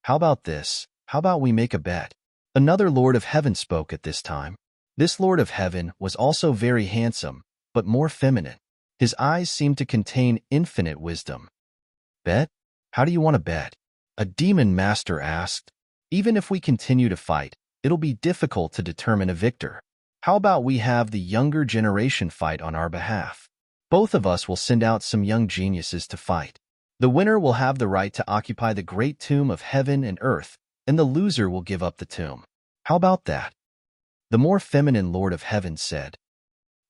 How about this? How about we make a bet? Another Lord of Heaven spoke at this time. This Lord of Heaven was also very handsome, but more feminine. His eyes seemed to contain infinite wisdom. Bet? How do you want to bet? A demon master asked. Even if we continue to fight, it'll be difficult to determine a victor. How about we have the younger generation fight on our behalf? Both of us will send out some young geniuses to fight. The winner will have the right to occupy the great tomb of heaven and earth, and the loser will give up the tomb. How about that? The more feminine Lord of Heaven said.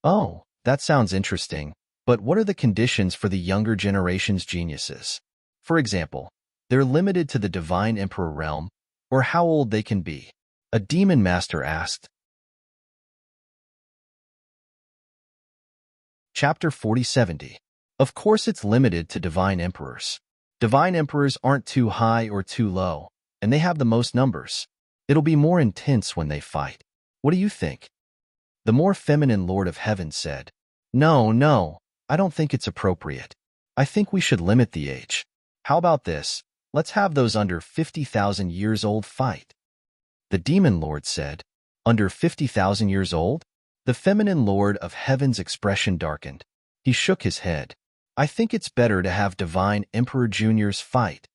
Oh, that sounds interesting, but what are the conditions for the younger generation's geniuses? For example, they're limited to the Divine Emperor realm, or how old they can be. A demon master asked. Chapter 4070. Of course it's limited to divine emperors. Divine emperors aren't too high or too low, and they have the most numbers. It'll be more intense when they fight. What do you think? The more feminine Lord of Heaven said. No, I don't think it's appropriate. I think we should limit the age. How about this? Let's have those under 50,000 years old fight. The demon lord said. Under 50,000 years old? The feminine Lord of Heaven's expression darkened. He shook his head. I think it's better to have Divine Emperor Juniors fight.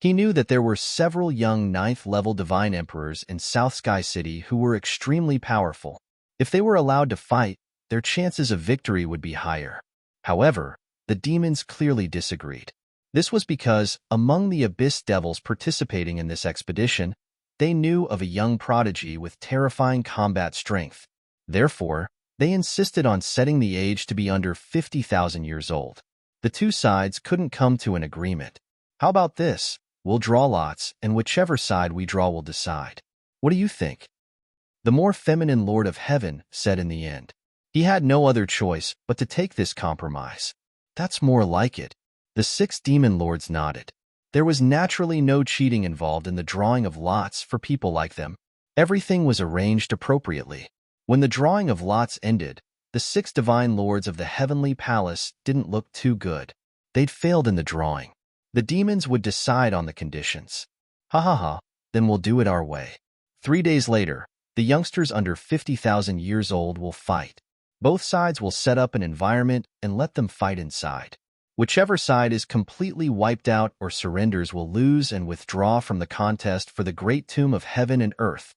He knew that there were several young 9th-level Divine Emperors in South Sky City who were extremely powerful. If they were allowed to fight, their chances of victory would be higher. However, the demons clearly disagreed. This was because, among the Abyss Devils participating in this expedition, they knew of a young prodigy with terrifying combat strength. Therefore, they insisted on setting the age to be under 50,000 years old. The two sides couldn't come to an agreement. How about this? We'll draw lots, and whichever side we draw will decide. What do you think? The more feminine Lord of Heaven said in the end. He had no other choice but to take this compromise. That's more like it. The 6 demon lords nodded. There was naturally no cheating involved in the drawing of lots for people like them. Everything was arranged appropriately. When the drawing of lots ended, the 6 divine lords of the heavenly palace didn't look too good. They'd failed in the drawing. The demons would decide on the conditions. Ha ha ha, then we'll do it our way. 3 days later, the youngsters under 50,000 years old will fight. Both sides will set up an environment and let them fight inside. Whichever side is completely wiped out or surrenders will lose and withdraw from the contest for the great tomb of heaven and earth.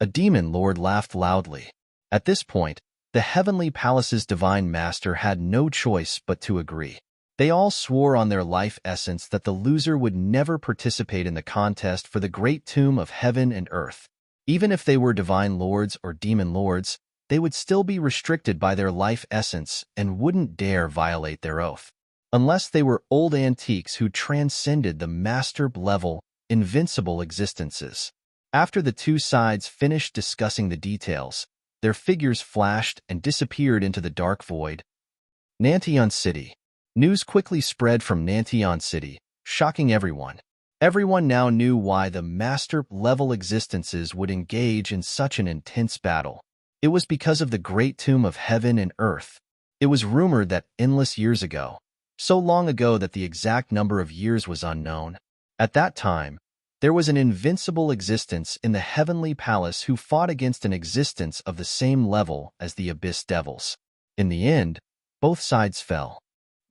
A demon lord laughed loudly. At this point, the heavenly palace's divine master had no choice but to agree. They all swore on their life essence that the loser would never participate in the contest for the great tomb of heaven and earth. Even if they were divine lords or demon lords, they would still be restricted by their life essence and wouldn't dare violate their oath. Unless they were old antiques who transcended the master-level, invincible existences. After the two sides finished discussing the details, their figures flashed and disappeared into the dark void. Nantion City. News quickly spread from Nantion City, shocking everyone. Everyone now knew why the master-level existences would engage in such an intense battle. It was because of the great tomb of heaven and earth. It was rumored that endless years ago, so long ago that the exact number of years was unknown, at that time, there was an invincible existence in the heavenly palace who fought against an existence of the same level as the abyss devils. In the end, both sides fell.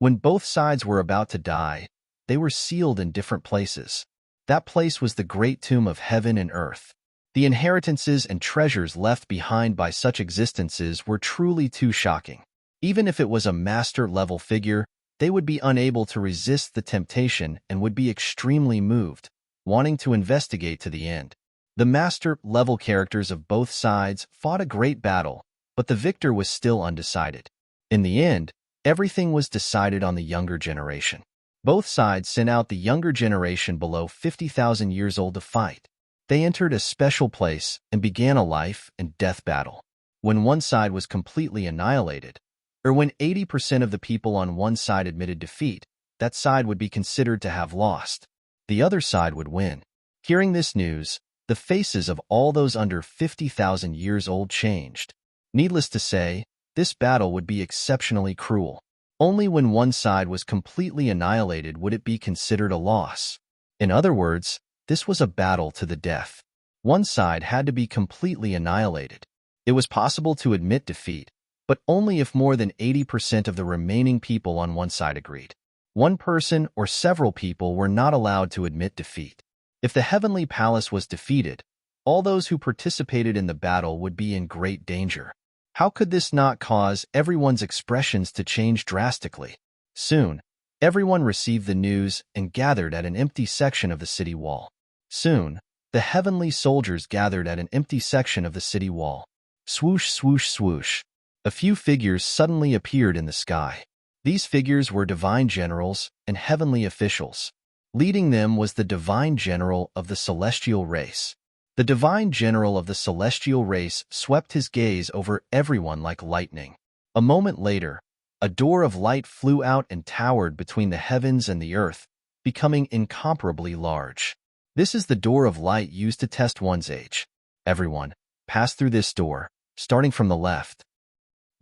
When both sides were about to die, they were sealed in different places. That place was the great tomb of heaven and earth. The inheritances and treasures left behind by such existences were truly too shocking. Even if it was a master-level figure, they would be unable to resist the temptation and would be extremely moved, wanting to investigate to the end. The master-level characters of both sides fought a great battle, but the victor was still undecided. In the end, everything was decided on the younger generation. Both sides sent out the younger generation below 50,000 years old to fight. They entered a special place and began a life and death battle. When one side was completely annihilated, or when 80% of the people on one side admitted defeat, that side would be considered to have lost. The other side would win. Hearing this news, the faces of all those under 50,000 years old changed. Needless to say, this battle would be exceptionally cruel. Only when one side was completely annihilated would it be considered a loss. In other words, this was a battle to the death. One side had to be completely annihilated. It was possible to admit defeat, but only if more than 80% of the remaining people on one side agreed. One person or several people were not allowed to admit defeat. If the heavenly palace was defeated, all those who participated in the battle would be in great danger. How could this not cause everyone's expressions to change drastically? Soon, everyone received the news and gathered at an empty section of the city wall. Soon, the heavenly soldiers gathered at an empty section of the city wall. Swoosh, swoosh, swoosh. A few figures suddenly appeared in the sky. These figures were divine generals and heavenly officials. Leading them was the divine general of the celestial race. The divine general of the celestial race swept his gaze over everyone like lightning. A moment later, a door of light flew out and towered between the heavens and the earth, becoming incomparably large. This is the door of light used to test one's age. Everyone, pass through this door, starting from the left.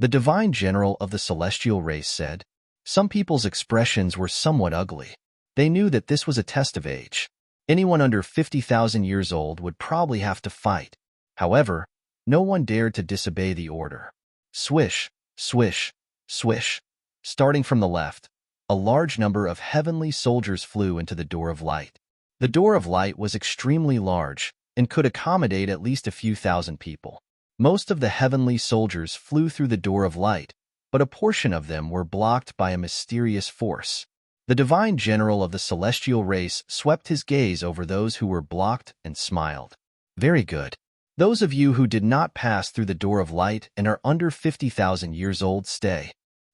The divine general of the celestial race said. Some people's expressions were somewhat ugly. They knew that this was a test of age. Anyone under 50,000 years old would probably have to fight. However, no one dared to disobey the order. Swish, swish, swish. Starting from the left, a large number of heavenly soldiers flew into the door of light. The door of light was extremely large and could accommodate at least a few thousand people. Most of the heavenly soldiers flew through the door of light, but a portion of them were blocked by a mysterious force. The divine general of the celestial race swept his gaze over those who were blocked and smiled. Very good. Those of you who did not pass through the door of light and are under 50,000 years old, stay.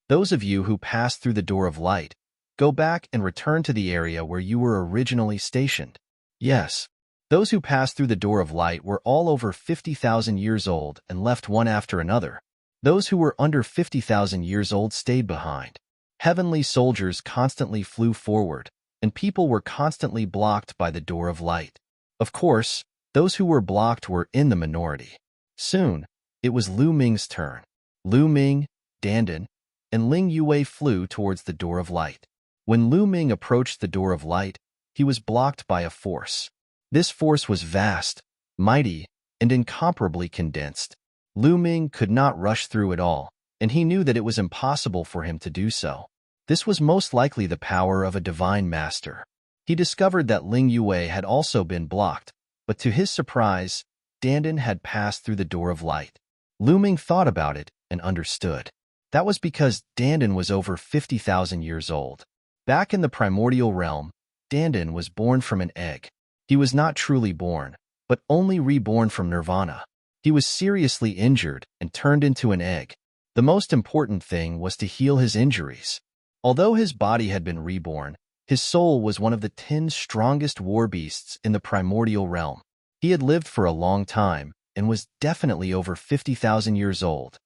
Those of you who passed through the door of light, go back and return to the area where you were originally stationed. Yes. Those who passed through the door of light were all over 50,000 years old and left one after another. Those who were under 50,000 years old stayed behind. Heavenly soldiers constantly flew forward, and people were constantly blocked by the door of light. Of course, those who were blocked were in the minority. Soon, it was Lu Ming's turn. Lu Ming, Dandan, and Ling Yue flew towards the door of light. When Lu Ming approached the door of light, he was blocked by a force. This force was vast, mighty, and incomparably condensed. Lu Ming could not rush through it all, and he knew that it was impossible for him to do so. This was most likely the power of a divine master. He discovered that Ling Yue had also been blocked, but to his surprise, Dandan had passed through the door of light. Lu Ming thought about it and understood. That was because Dandan was over 50,000 years old. Back in the primordial realm, Dandan was born from an egg. He was not truly born, but only reborn from nirvana. He was seriously injured and turned into an egg. The most important thing was to heal his injuries. Although his body had been reborn, his soul was one of the 10 strongest war beasts in the primordial realm. He had lived for a long time and was definitely over 50,000 years old.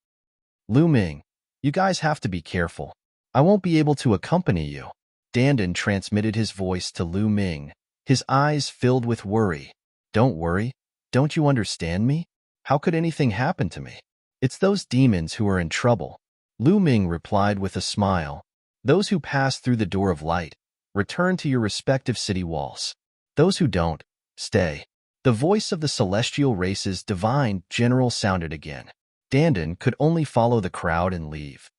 Lu Ming, you guys have to be careful. I won't be able to accompany you. Dandan transmitted his voice to Lu Ming, his eyes filled with worry. Don't worry. Don't you understand me? How could anything happen to me? It's those demons who are in trouble. Lu Ming replied with a smile. Those who pass through the door of light, return to your respective city walls. Those who don't, stay. The voice of the celestial race's divine general sounded again. Dandan could only follow the crowd and leave.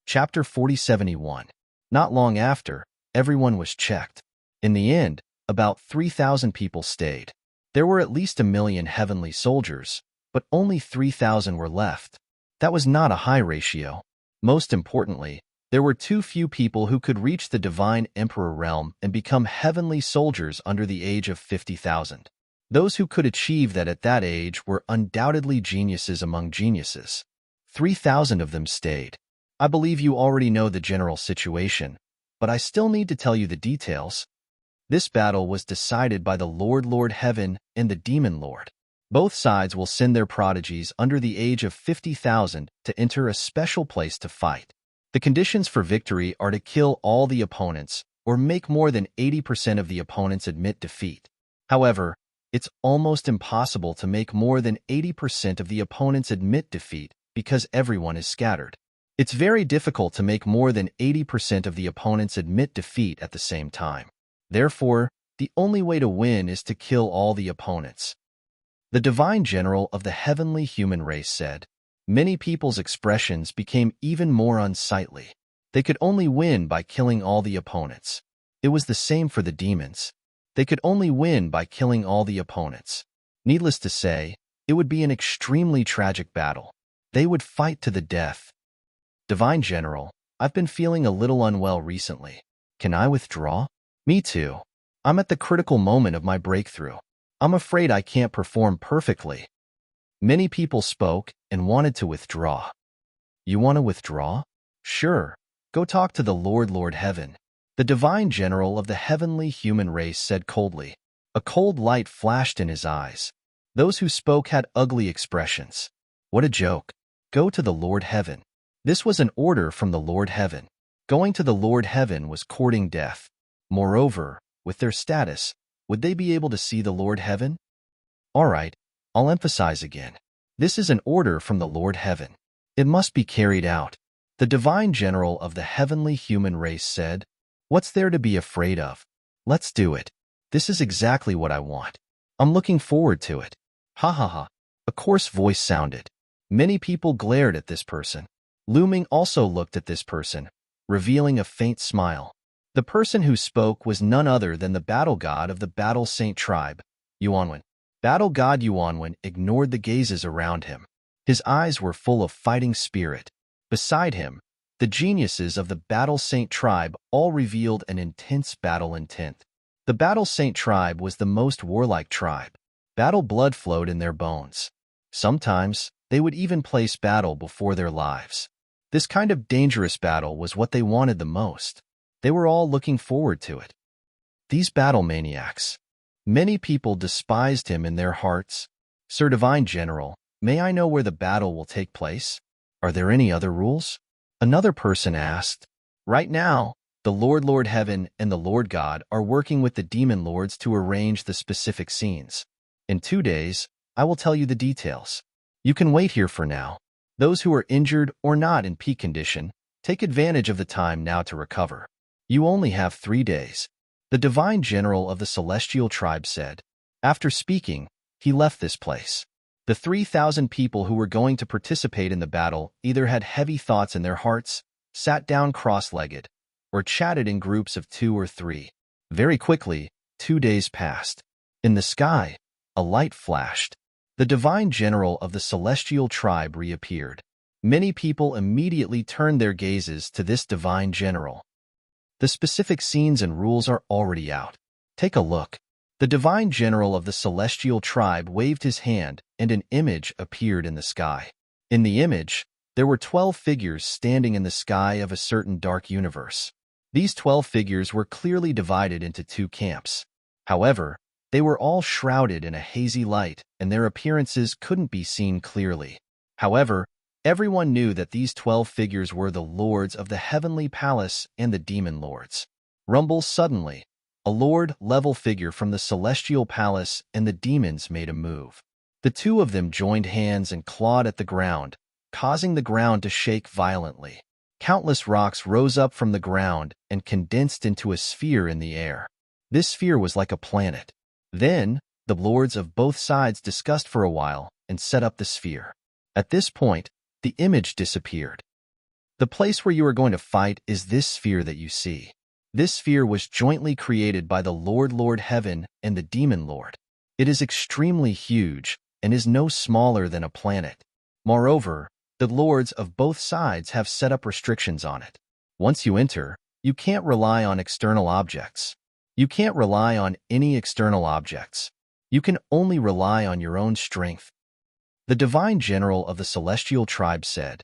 Chapter 4071. Not long after, everyone was checked. In the end, about 3,000 people stayed. There were at least 1,000,000 heavenly soldiers, but only 3,000 were left. That was not a high ratio. Most importantly, there were too few people who could reach the divine emperor realm and become heavenly soldiers under the age of 50,000. Those who could achieve that at that age were undoubtedly geniuses among geniuses. 3,000 of them stayed. I believe you already know the general situation, but I still need to tell you the details. This battle was decided by the Lord Heaven and the Demon Lord. Both sides will send their prodigies under the age of 50,000 to enter a special place to fight. The conditions for victory are to kill all the opponents or make more than 80% of the opponents admit defeat. However, it's almost impossible to make more than 80% of the opponents admit defeat because everyone is scattered. It's very difficult to make more than 80% of the opponents admit defeat at the same time. Therefore, the only way to win is to kill all the opponents. The divine general of the heavenly human race said. Many people's expressions became even more unsightly. They could only win by killing all the opponents. It was the same for the demons. They could only win by killing all the opponents. Needless to say, it would be an extremely tragic battle. They would fight to the death. Divine General, I've been feeling a little unwell recently. Can I withdraw? Me too. I'm at the critical moment of my breakthrough. I'm afraid I can't perform perfectly. Many people spoke and wanted to withdraw. You want to withdraw? Sure. Go talk to the Lord Heaven. The divine general of the heavenly human race said coldly. A cold light flashed in his eyes. Those who spoke had ugly expressions. What a joke. Go to the Lord Heaven. This was an order from the Lord Heaven. Going to the Lord Heaven was courting death. Moreover, with their status, would they be able to see the Lord Heaven? All right, I'll emphasize again. This is an order from the Lord Heaven. It must be carried out. The divine general of the heavenly human race said, What's there to be afraid of? Let's do it. This is exactly what I want. I'm looking forward to it. Ha ha ha. A coarse voice sounded. Many people glared at this person. Lu Ming also looked at this person, revealing a faint smile. The person who spoke was none other than the battle god of the Battle Saint tribe, Yuanwen. Battle god Yuanwen ignored the gazes around him. His eyes were full of fighting spirit. Beside him, the geniuses of the Battle Saint tribe all revealed an intense battle intent. The Battle Saint tribe was the most warlike tribe. Battle blood flowed in their bones. Sometimes, they would even place battle before their lives. This kind of dangerous battle was what they wanted the most. They were all looking forward to it. These battle maniacs. Many people despised him in their hearts. Sir Divine General, may I know where the battle will take place? Are there any other rules? Another person asked. Right now, the Lord Heaven and the Lord God are working with the demon lords to arrange the specific scenes. In 2 days, I will tell you the details. You can wait here for now. Those who are injured or not in peak condition, take advantage of the time now to recover. You only have 3 days. The divine general of the celestial tribe said. After speaking, he left this place. The 3,000 people who were going to participate in the battle either had heavy thoughts in their hearts, sat down cross-legged, or chatted in groups of 2 or 3. Very quickly, 2 days passed. In the sky, a light flashed. The divine general of the celestial tribe reappeared. Many people immediately turned their gazes to this divine general. The specific scenes and rules are already out. Take a look. The divine general of the celestial tribe waved his hand and an image appeared in the sky. In the image, there were 12 figures standing in the sky of a certain dark universe. These 12 figures were clearly divided into 2 camps. However, they were all shrouded in a hazy light and their appearances couldn't be seen clearly. However, Everyone knew that these 12 figures were the lords of the heavenly palace and the demon lords. Rumble suddenly. A lord-level figure from the celestial palace and the demons made a move. The two of them joined hands and clawed at the ground, causing the ground to shake violently. Countless rocks rose up from the ground and condensed into a sphere in the air. This sphere was like a planet. Then, the lords of both sides discussed for a while and set up the sphere. At this point, the image disappeared. The place where you are going to fight is this sphere that you see. This sphere was jointly created by the Lord Heaven and the Demon Lord. It is extremely huge and is no smaller than a planet. Moreover, the lords of both sides have set up restrictions on it. Once you enter, you can't rely on external objects. You can't rely on any external objects. You can only rely on your own strength. The divine general of the celestial tribe said.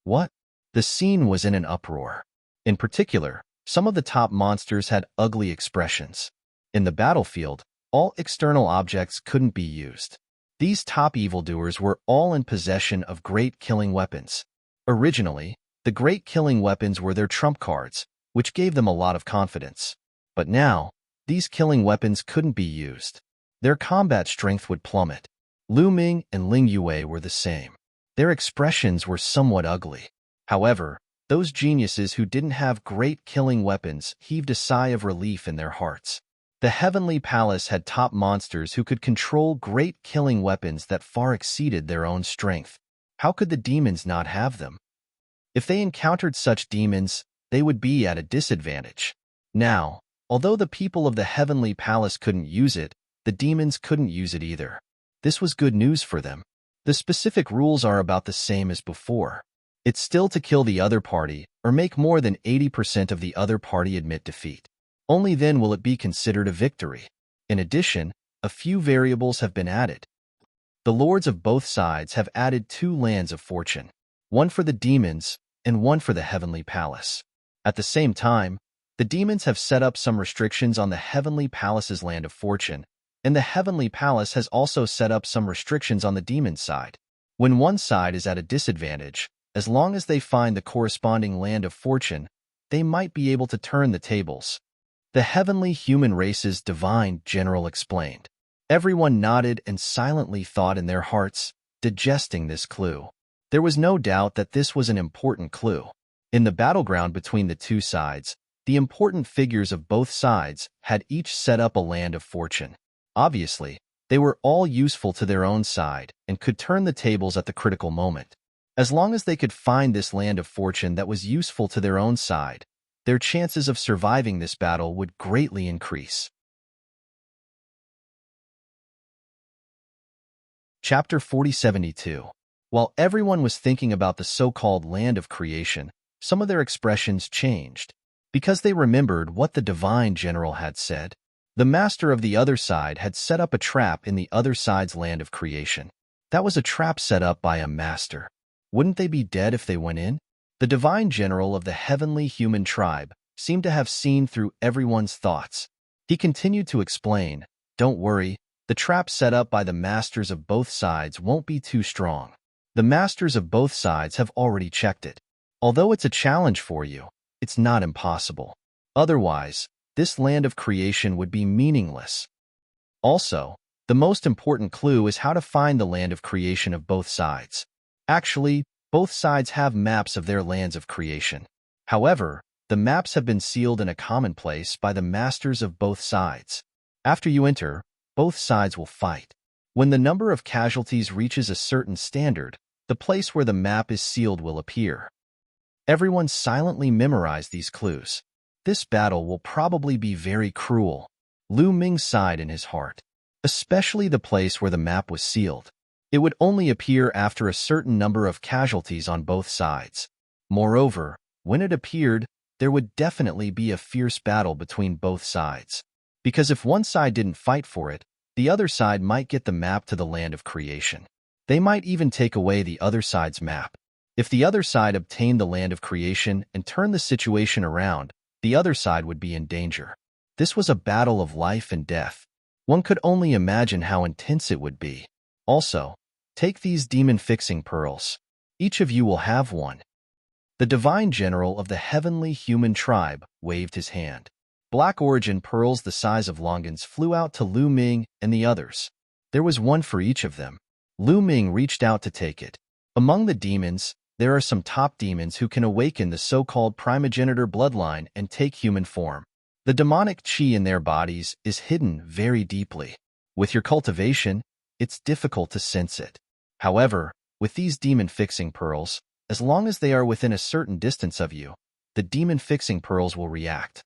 What? The scene was in an uproar. In particular, some of the top monsters had ugly expressions. In the battlefield, all external objects couldn't be used. These top evildoers were all in possession of great killing weapons. Originally, the great killing weapons were their trump cards, which gave them a lot of confidence. But now, these killing weapons couldn't be used. Their combat strength would plummet. Lu Ming and Ling Yue were the same. Their expressions were somewhat ugly. However, those geniuses who didn't have great killing weapons heaved a sigh of relief in their hearts. The Heavenly Palace had top monsters who could control great killing weapons that far exceeded their own strength. How could the demons not have them? If they encountered such demons, they would be at a disadvantage. Now, although the people of the Heavenly Palace couldn't use it, the demons couldn't use it either. This was good news for them. The specific rules are about the same as before. It's still to kill the other party or make more than 80% of the other party admit defeat. Only then will it be considered a victory. In addition, a few variables have been added. The lords of both sides have added 2 lands of fortune, one for the demons and one for the Heavenly Palace. At the same time, the demons have set up some restrictions on the Heavenly Palace's land of fortune, and the Heavenly Palace has also set up some restrictions on the demon side. When one side is at a disadvantage, as long as they find the corresponding land of fortune, they might be able to turn the tables. The heavenly human race's divine general explained. Everyone nodded and silently thought in their hearts, digesting this clue. There was no doubt that this was an important clue. In the battleground between the two sides, the important figures of both sides had each set up a land of fortune. Obviously, they were all useful to their own side and could turn the tables at the critical moment. As long as they could find this land of fortune that was useful to their own side, their chances of surviving this battle would greatly increase. Chapter 4072. While everyone was thinking about the so-called land of creation, some of their expressions changed. Because they remembered what the divine general had said, the master of the other side had set up a trap in the other side's land of creation. That was a trap set up by a master. Wouldn't they be dead if they went in? The divine general of the heavenly human tribe seemed to have seen through everyone's thoughts. He continued to explain, "Don't worry, the trap set up by the masters of both sides won't be too strong. The masters of both sides have already checked it. Although it's a challenge for you, it's not impossible. Otherwise, this land of creation would be meaningless." Also, the most important clue is how to find the land of creation of both sides. Actually, both sides have maps of their lands of creation. However, the maps have been sealed in a common place by the masters of both sides. After you enter, both sides will fight. When the number of casualties reaches a certain standard, the place where the map is sealed will appear. Everyone silently memorized these clues. This battle will probably be very cruel. Lu Ming sighed in his heart. Especially the place where the map was sealed. It would only appear after a certain number of casualties on both sides. Moreover, when it appeared, there would definitely be a fierce battle between both sides. Because if one side didn't fight for it, the other side might get the map to the land of creation. They might even take away the other side's map. If the other side obtained the land of creation and turned the situation around, the other side would be in danger. This was a battle of life and death. One could only imagine how intense it would be. Also, take these demon-fixing pearls. Each of you will have one. The divine general of the heavenly human tribe waved his hand. Black origin pearls the size of longans flew out to Lu Ming and the others. There was one for each of them. Lu Ming reached out to take it. Among the demons, there are some top demons who can awaken the so-called primogenitor bloodline and take human form. The demonic chi in their bodies is hidden very deeply. With your cultivation, it's difficult to sense it. However, with these demon-fixing pearls, as long as they are within a certain distance of you, the demon-fixing pearls will react.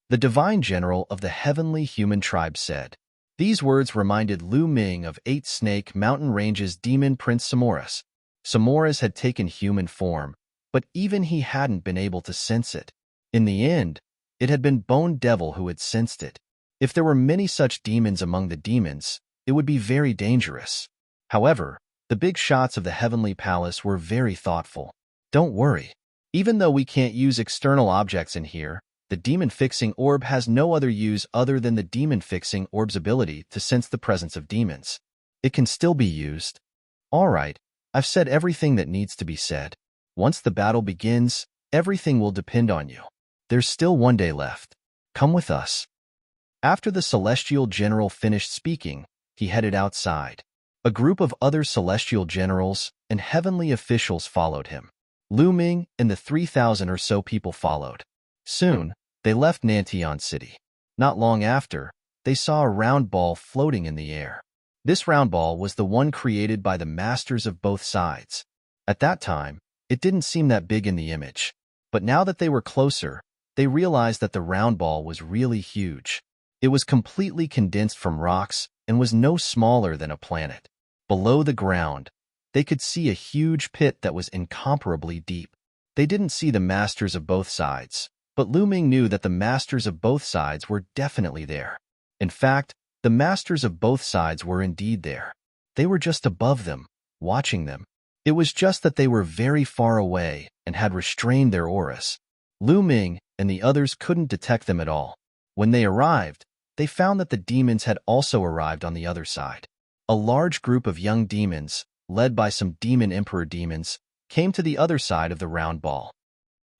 The divine general of the heavenly human tribe said. These words reminded Lu Ming of 8 Snake Mountain Range's demon prince Samoras. Samoras had taken human form, but even he hadn't been able to sense it. In the end, it had been Bone Devil who had sensed it. If there were many such demons among the demons, it would be very dangerous. However, the big shots of the heavenly palace were very thoughtful. Don't worry. Even though we can't use external objects in here, the demon-fixing orb has no other use other than the demon-fixing orb's ability to sense the presence of demons. It can still be used. All right, I've said everything that needs to be said. Once the battle begins, everything will depend on you. There's still one day left. Come with us. After the celestial general finished speaking, he headed outside. A group of other celestial generals and heavenly officials followed him. Lu Ming and the 3,000 or so people followed. Soon, they left Nantian City. Not long after, they saw a round ball floating in the air. This round ball was the one created by the masters of both sides. At that time, it didn't seem that big in the image. But now that they were closer, they realized that the round ball was really huge. It was completely condensed from rocks and was no smaller than a planet. Below the ground, they could see a huge pit that was incomparably deep. They didn't see the masters of both sides, but Lu Ming knew that the masters of both sides were definitely there. In fact, the masters of both sides were indeed there. They were just above them, watching them. It was just that they were very far away and had restrained their auras. Lu Ming and the others couldn't detect them at all. When they arrived, they found that the demons had also arrived on the other side. A large group of young demons, led by some demon emperor demons, came to the other side of the round ball.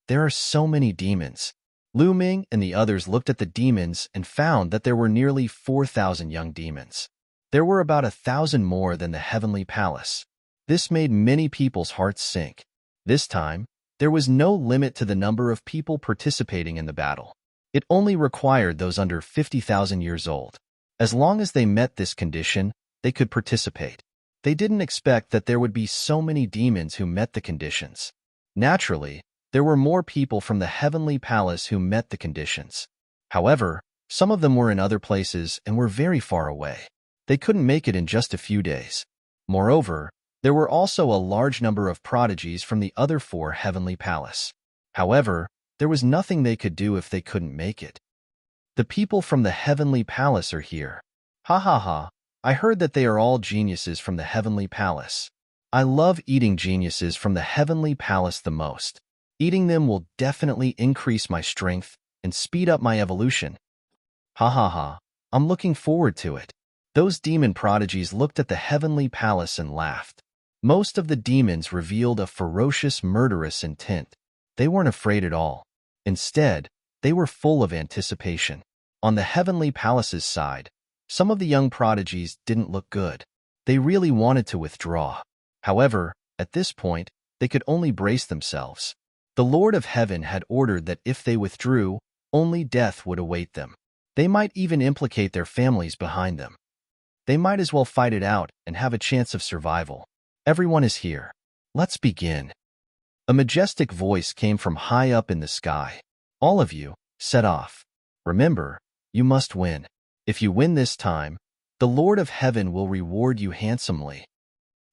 There are so many demons. Lu Ming and the others looked at the demons and found that there were nearly 4,000 young demons. There were about 1,000 more than the heavenly palace. This made many people's hearts sink. This time, there was no limit to the number of people participating in the battle. It only required those under 50,000 years old. As long as they met this condition, they could participate. They didn't expect that there would be so many demons who met the conditions. Naturally, there were more people from the heavenly palace who met the conditions. However, some of them were in other places and were very far away. They couldn't make it in just a few days. Moreover, there were also a large number of prodigies from the other 4 heavenly palace. However, there was nothing they could do if they couldn't make it. The people from the heavenly palace are here. Ha ha ha. I heard that they are all geniuses from the heavenly palace. I love eating geniuses from the heavenly palace the most. Eating them will definitely increase my strength and speed up my evolution. Ha ha ha. I'm looking forward to it. Those demon prodigies looked at the heavenly palace and laughed. Most of the demons revealed a ferocious, murderous intent. They weren't afraid at all. Instead, they were full of anticipation. On the heavenly palace's side, some of the young prodigies didn't look good. They really wanted to withdraw. However, at this point, they could only brace themselves. The Lord of Heaven had ordered that if they withdrew, only death would await them. They might even implicate their families behind them. They might as well fight it out and have a chance of survival. Everyone is here. Let's begin. A majestic voice came from high up in the sky. All of you, set off. Remember, you must win. If you win this time, the Lord of Heaven will reward you handsomely.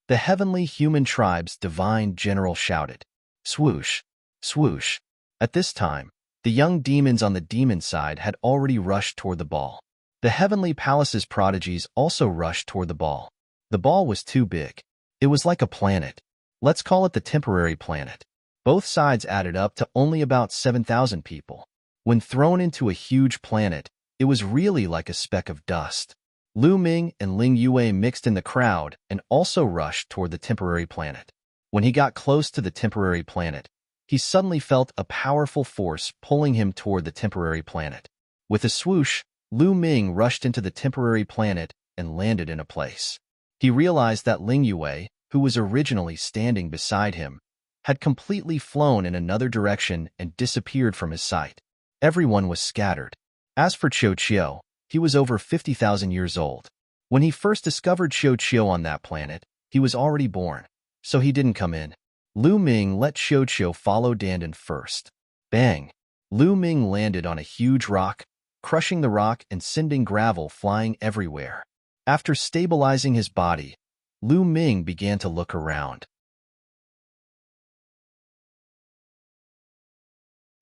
The heavenly human tribe's divine general shouted. Swoosh, swoosh. At this time, the young demons on the demon side had already rushed toward the ball. The heavenly palace's prodigies also rushed toward the ball. The ball was too big. It was like a planet. Let's call it the temporary planet. Both sides added up to only about 7,000 people. When thrown into a huge planet, it was really like a speck of dust. Lu Ming and Ling Yue mixed in the crowd and also rushed toward the temporary planet. When he got close to the temporary planet, he suddenly felt a powerful force pulling him toward the temporary planet. With a swoosh, Lu Ming rushed into the temporary planet and landed in a place. He realized that Ling Yue, who was originally standing beside him, had completely flown in another direction and disappeared from his sight. Everyone was scattered. As for Qiu Qiu, he was over 50,000 years old. When he first discovered Qiu Qiu on that planet, he was already born, so he didn't come in. Lu Ming let Qiu Qiu follow Dandan first. Bang! Lu Ming landed on a huge rock, crushing the rock and sending gravel flying everywhere. After stabilizing his body, Lu Ming began to look around.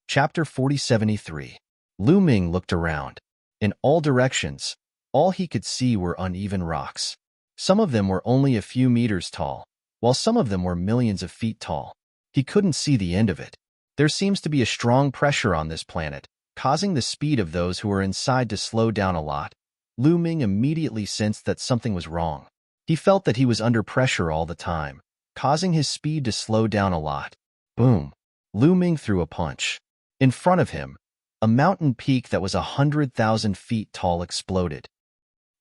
Chapter 4073. Lu Ming looked around. In all directions, all he could see were uneven rocks. Some of them were only a few meters tall, while some of them were millions of feet tall. He couldn't see the end of it. There seems to be a strong pressure on this planet, causing the speed of those who are inside to slow down a lot. Lu Ming immediately sensed that something was wrong. He felt that he was under pressure all the time, causing his speed to slow down a lot. Boom! Lu Ming threw a punch. In front of him, a mountain peak that was 100,000 feet tall exploded.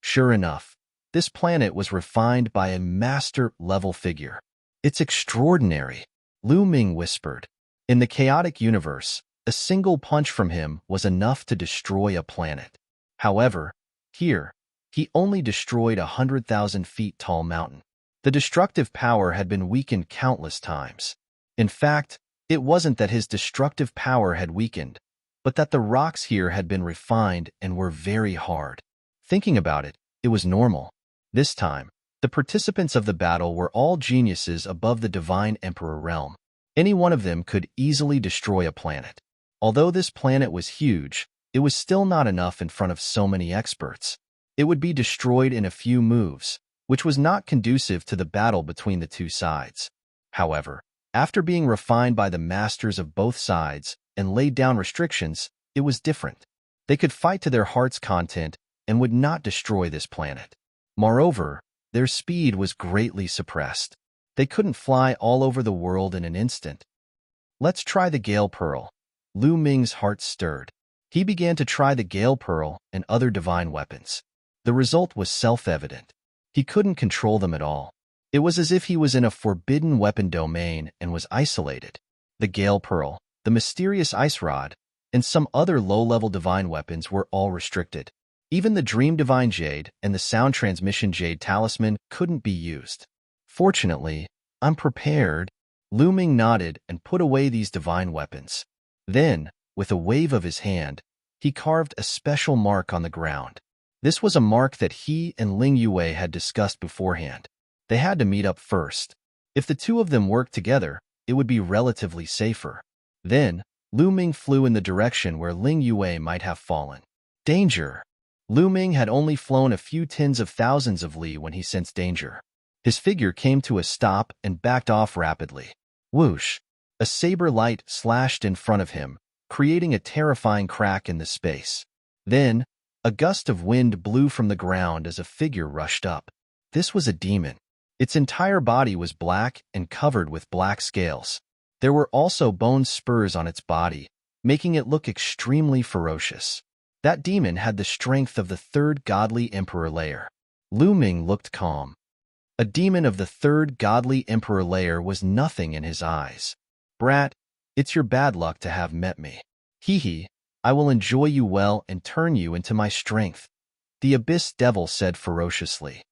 Sure enough, this planet was refined by a master-level figure. It's extraordinary, Lu Ming whispered. In the chaotic universe, a single punch from him was enough to destroy a planet. However, here, he only destroyed a 100,000 feet tall mountain. The destructive power had been weakened countless times. In fact, it wasn't that his destructive power had weakened, but that the rocks here had been refined and were very hard. Thinking about it, it was normal. This time, the participants of the battle were all geniuses above the Divine Emperor realm. Any one of them could easily destroy a planet. Although this planet was huge, it was still not enough in front of so many experts. It would be destroyed in a few moves, which was not conducive to the battle between the two sides. However, after being refined by the masters of both sides and laid down restrictions, it was different. They could fight to their heart's content and would not destroy this planet. Moreover, their speed was greatly suppressed. They couldn't fly all over the world in an instant. Let's try the Gale Pearl. Lu Ming's heart stirred. He began to try the Gale Pearl and other divine weapons. The result was self-evident. He couldn't control them at all. It was as if he was in a forbidden weapon domain and was isolated. The Gale Pearl, the mysterious ice rod, and some other low-level divine weapons were all restricted. Even the Dream Divine Jade and the Sound Transmission Jade Talisman couldn't be used. Fortunately, I'm prepared. Lu Ming nodded and put away these divine weapons. Then, with a wave of his hand, he carved a special mark on the ground. This was a mark that he and Ling Yue had discussed beforehand. They had to meet up first. If the two of them worked together, it would be relatively safer. Then, Lu Ming flew in the direction where Ling Yue might have fallen. Danger! Lu Ming had only flown a few tens of thousands of li when he sensed danger. His figure came to a stop and backed off rapidly. Whoosh! A saber light slashed in front of him, creating a terrifying crack in the space. Then, a gust of wind blew from the ground as a figure rushed up. This was a demon. Its entire body was black and covered with black scales. There were also bone spurs on its body, making it look extremely ferocious. That demon had the strength of the third godly emperor layer. Lu Ming looked calm. A demon of the third godly emperor layer was nothing in his eyes. Brat, it's your bad luck to have met me. Hee, I will enjoy you well and turn you into my strength, the Abyss Devil said ferociously.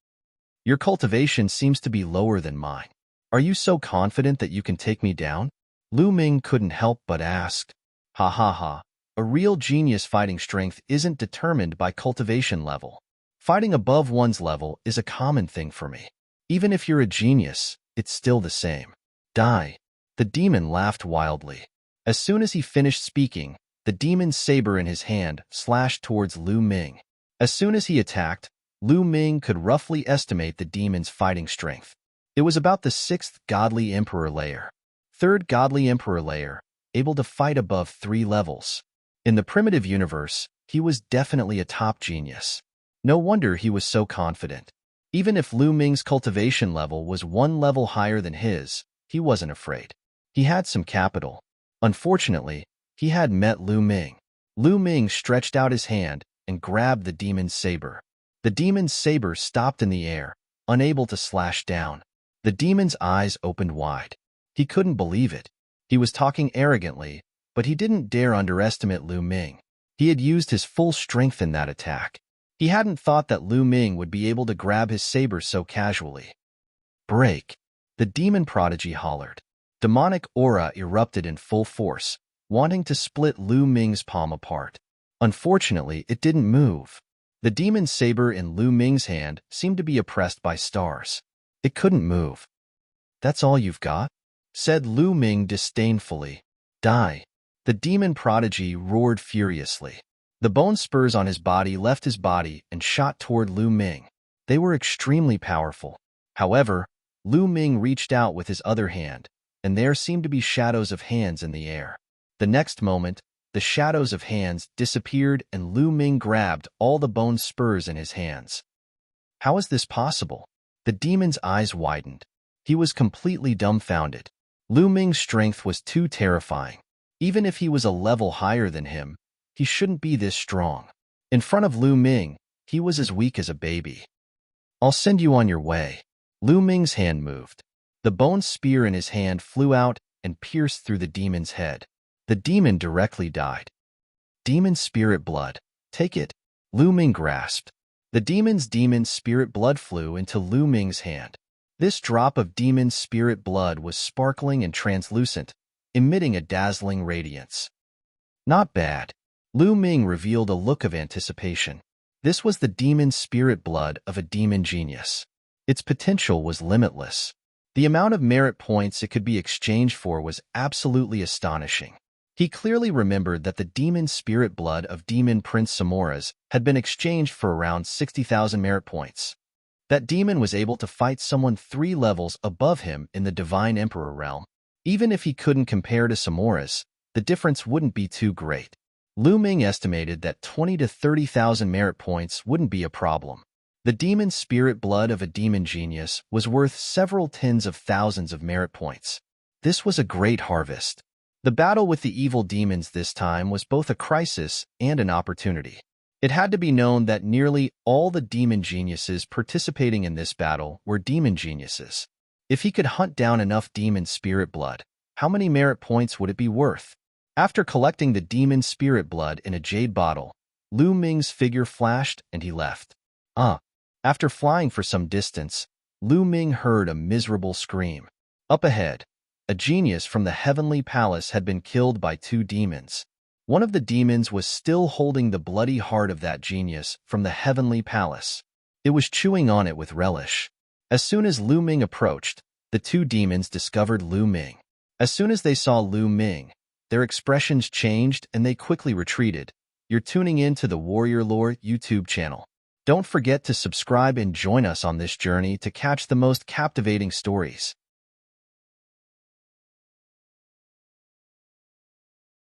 Your cultivation seems to be lower than mine. Are you so confident that you can take me down? Lu Ming couldn't help but ask. Ha ha ha. A real genius fighting strength isn't determined by cultivation level. Fighting above one's level is a common thing for me. Even if you're a genius, it's still the same. Die. The demon laughed wildly. As soon as he finished speaking, the demon's saber in his hand slashed towards Lu Ming. As soon as he attacked, Lu Ming could roughly estimate the demon's fighting strength. It was about the 6th godly emperor layer. 3rd godly emperor layer, able to fight above 3 levels. In the primitive universe, he was definitely a top genius. No wonder he was so confident. Even if Lu Ming's cultivation level was 1 level higher than his, he wasn't afraid. He had some capital. Unfortunately, he had met Lu Ming. Lu Ming stretched out his hand and grabbed the demon's saber. The demon's saber stopped in the air, unable to slash down. The demon's eyes opened wide. He couldn't believe it. He was talking arrogantly, but he didn't dare underestimate Lu Ming. He had used his full strength in that attack. He hadn't thought that Lu Ming would be able to grab his saber so casually. Break! The demon prodigy hollered. Demonic aura erupted in full force, wanting to split Lu Ming's palm apart. Unfortunately, it didn't move. The demon saber in Lu Ming's hand seemed to be oppressed by stars. It couldn't move. "That's all you've got?" said Lu Ming disdainfully. "Die!" The demon prodigy roared furiously. The bone spurs on his body left his body and shot toward Lu Ming. They were extremely powerful. However, Lu Ming reached out with his other hand, and there seemed to be shadows of hands in the air. The next moment, the shadows of hands disappeared and Lu Ming grabbed all the bone spurs in his hands. How is this possible? The demon's eyes widened. He was completely dumbfounded. Lu Ming's strength was too terrifying. Even if he was a level higher than him, he shouldn't be this strong. In front of Lu Ming, he was as weak as a baby. "I'll send you on your way." Lu Ming's hand moved. The bone spear in his hand flew out and pierced through the demon's head. The demon directly died. "Demon spirit blood. Take it." Lu Ming grasped. The demon's demon spirit blood flew into Lu Ming's hand. This drop of demon spirit blood was sparkling and translucent, emitting a dazzling radiance. "Not bad." Lu Ming revealed a look of anticipation. This was the demon spirit blood of a demon genius. Its potential was limitless. The amount of merit points it could be exchanged for was absolutely astonishing. He clearly remembered that the demon spirit blood of Demon Prince Samoras had been exchanged for around 60,000 merit points. That demon was able to fight someone 3 levels above him in the Divine Emperor realm. Even if he couldn't compare to Samoras, the difference wouldn't be too great. Lu Ming estimated that 20 to 30,000 merit points wouldn't be a problem. The demon spirit blood of a demon genius was worth several tens of thousands of merit points. This was a great harvest. The battle with the evil demons this time was both a crisis and an opportunity. It had to be known that nearly all the demon geniuses participating in this battle were demon geniuses. If he could hunt down enough demon spirit blood, how many merit points would it be worth? After collecting the demon spirit blood in a jade bottle, Lu Ming's figure flashed and he left. After flying for some distance, Lu Ming heard a miserable scream. Up ahead, a genius from the heavenly palace had been killed by 2 demons. One of the demons was still holding the bloody heart of that genius from the heavenly palace. It was chewing on it with relish. As soon as Lu Ming approached, the 2 demons discovered Lu Ming. As soon as they saw Lu Ming, their expressions changed and they quickly retreated. You're tuning in to the Warrior Lore YouTube channel. Don't forget to subscribe and join us on this journey to catch the most captivating stories.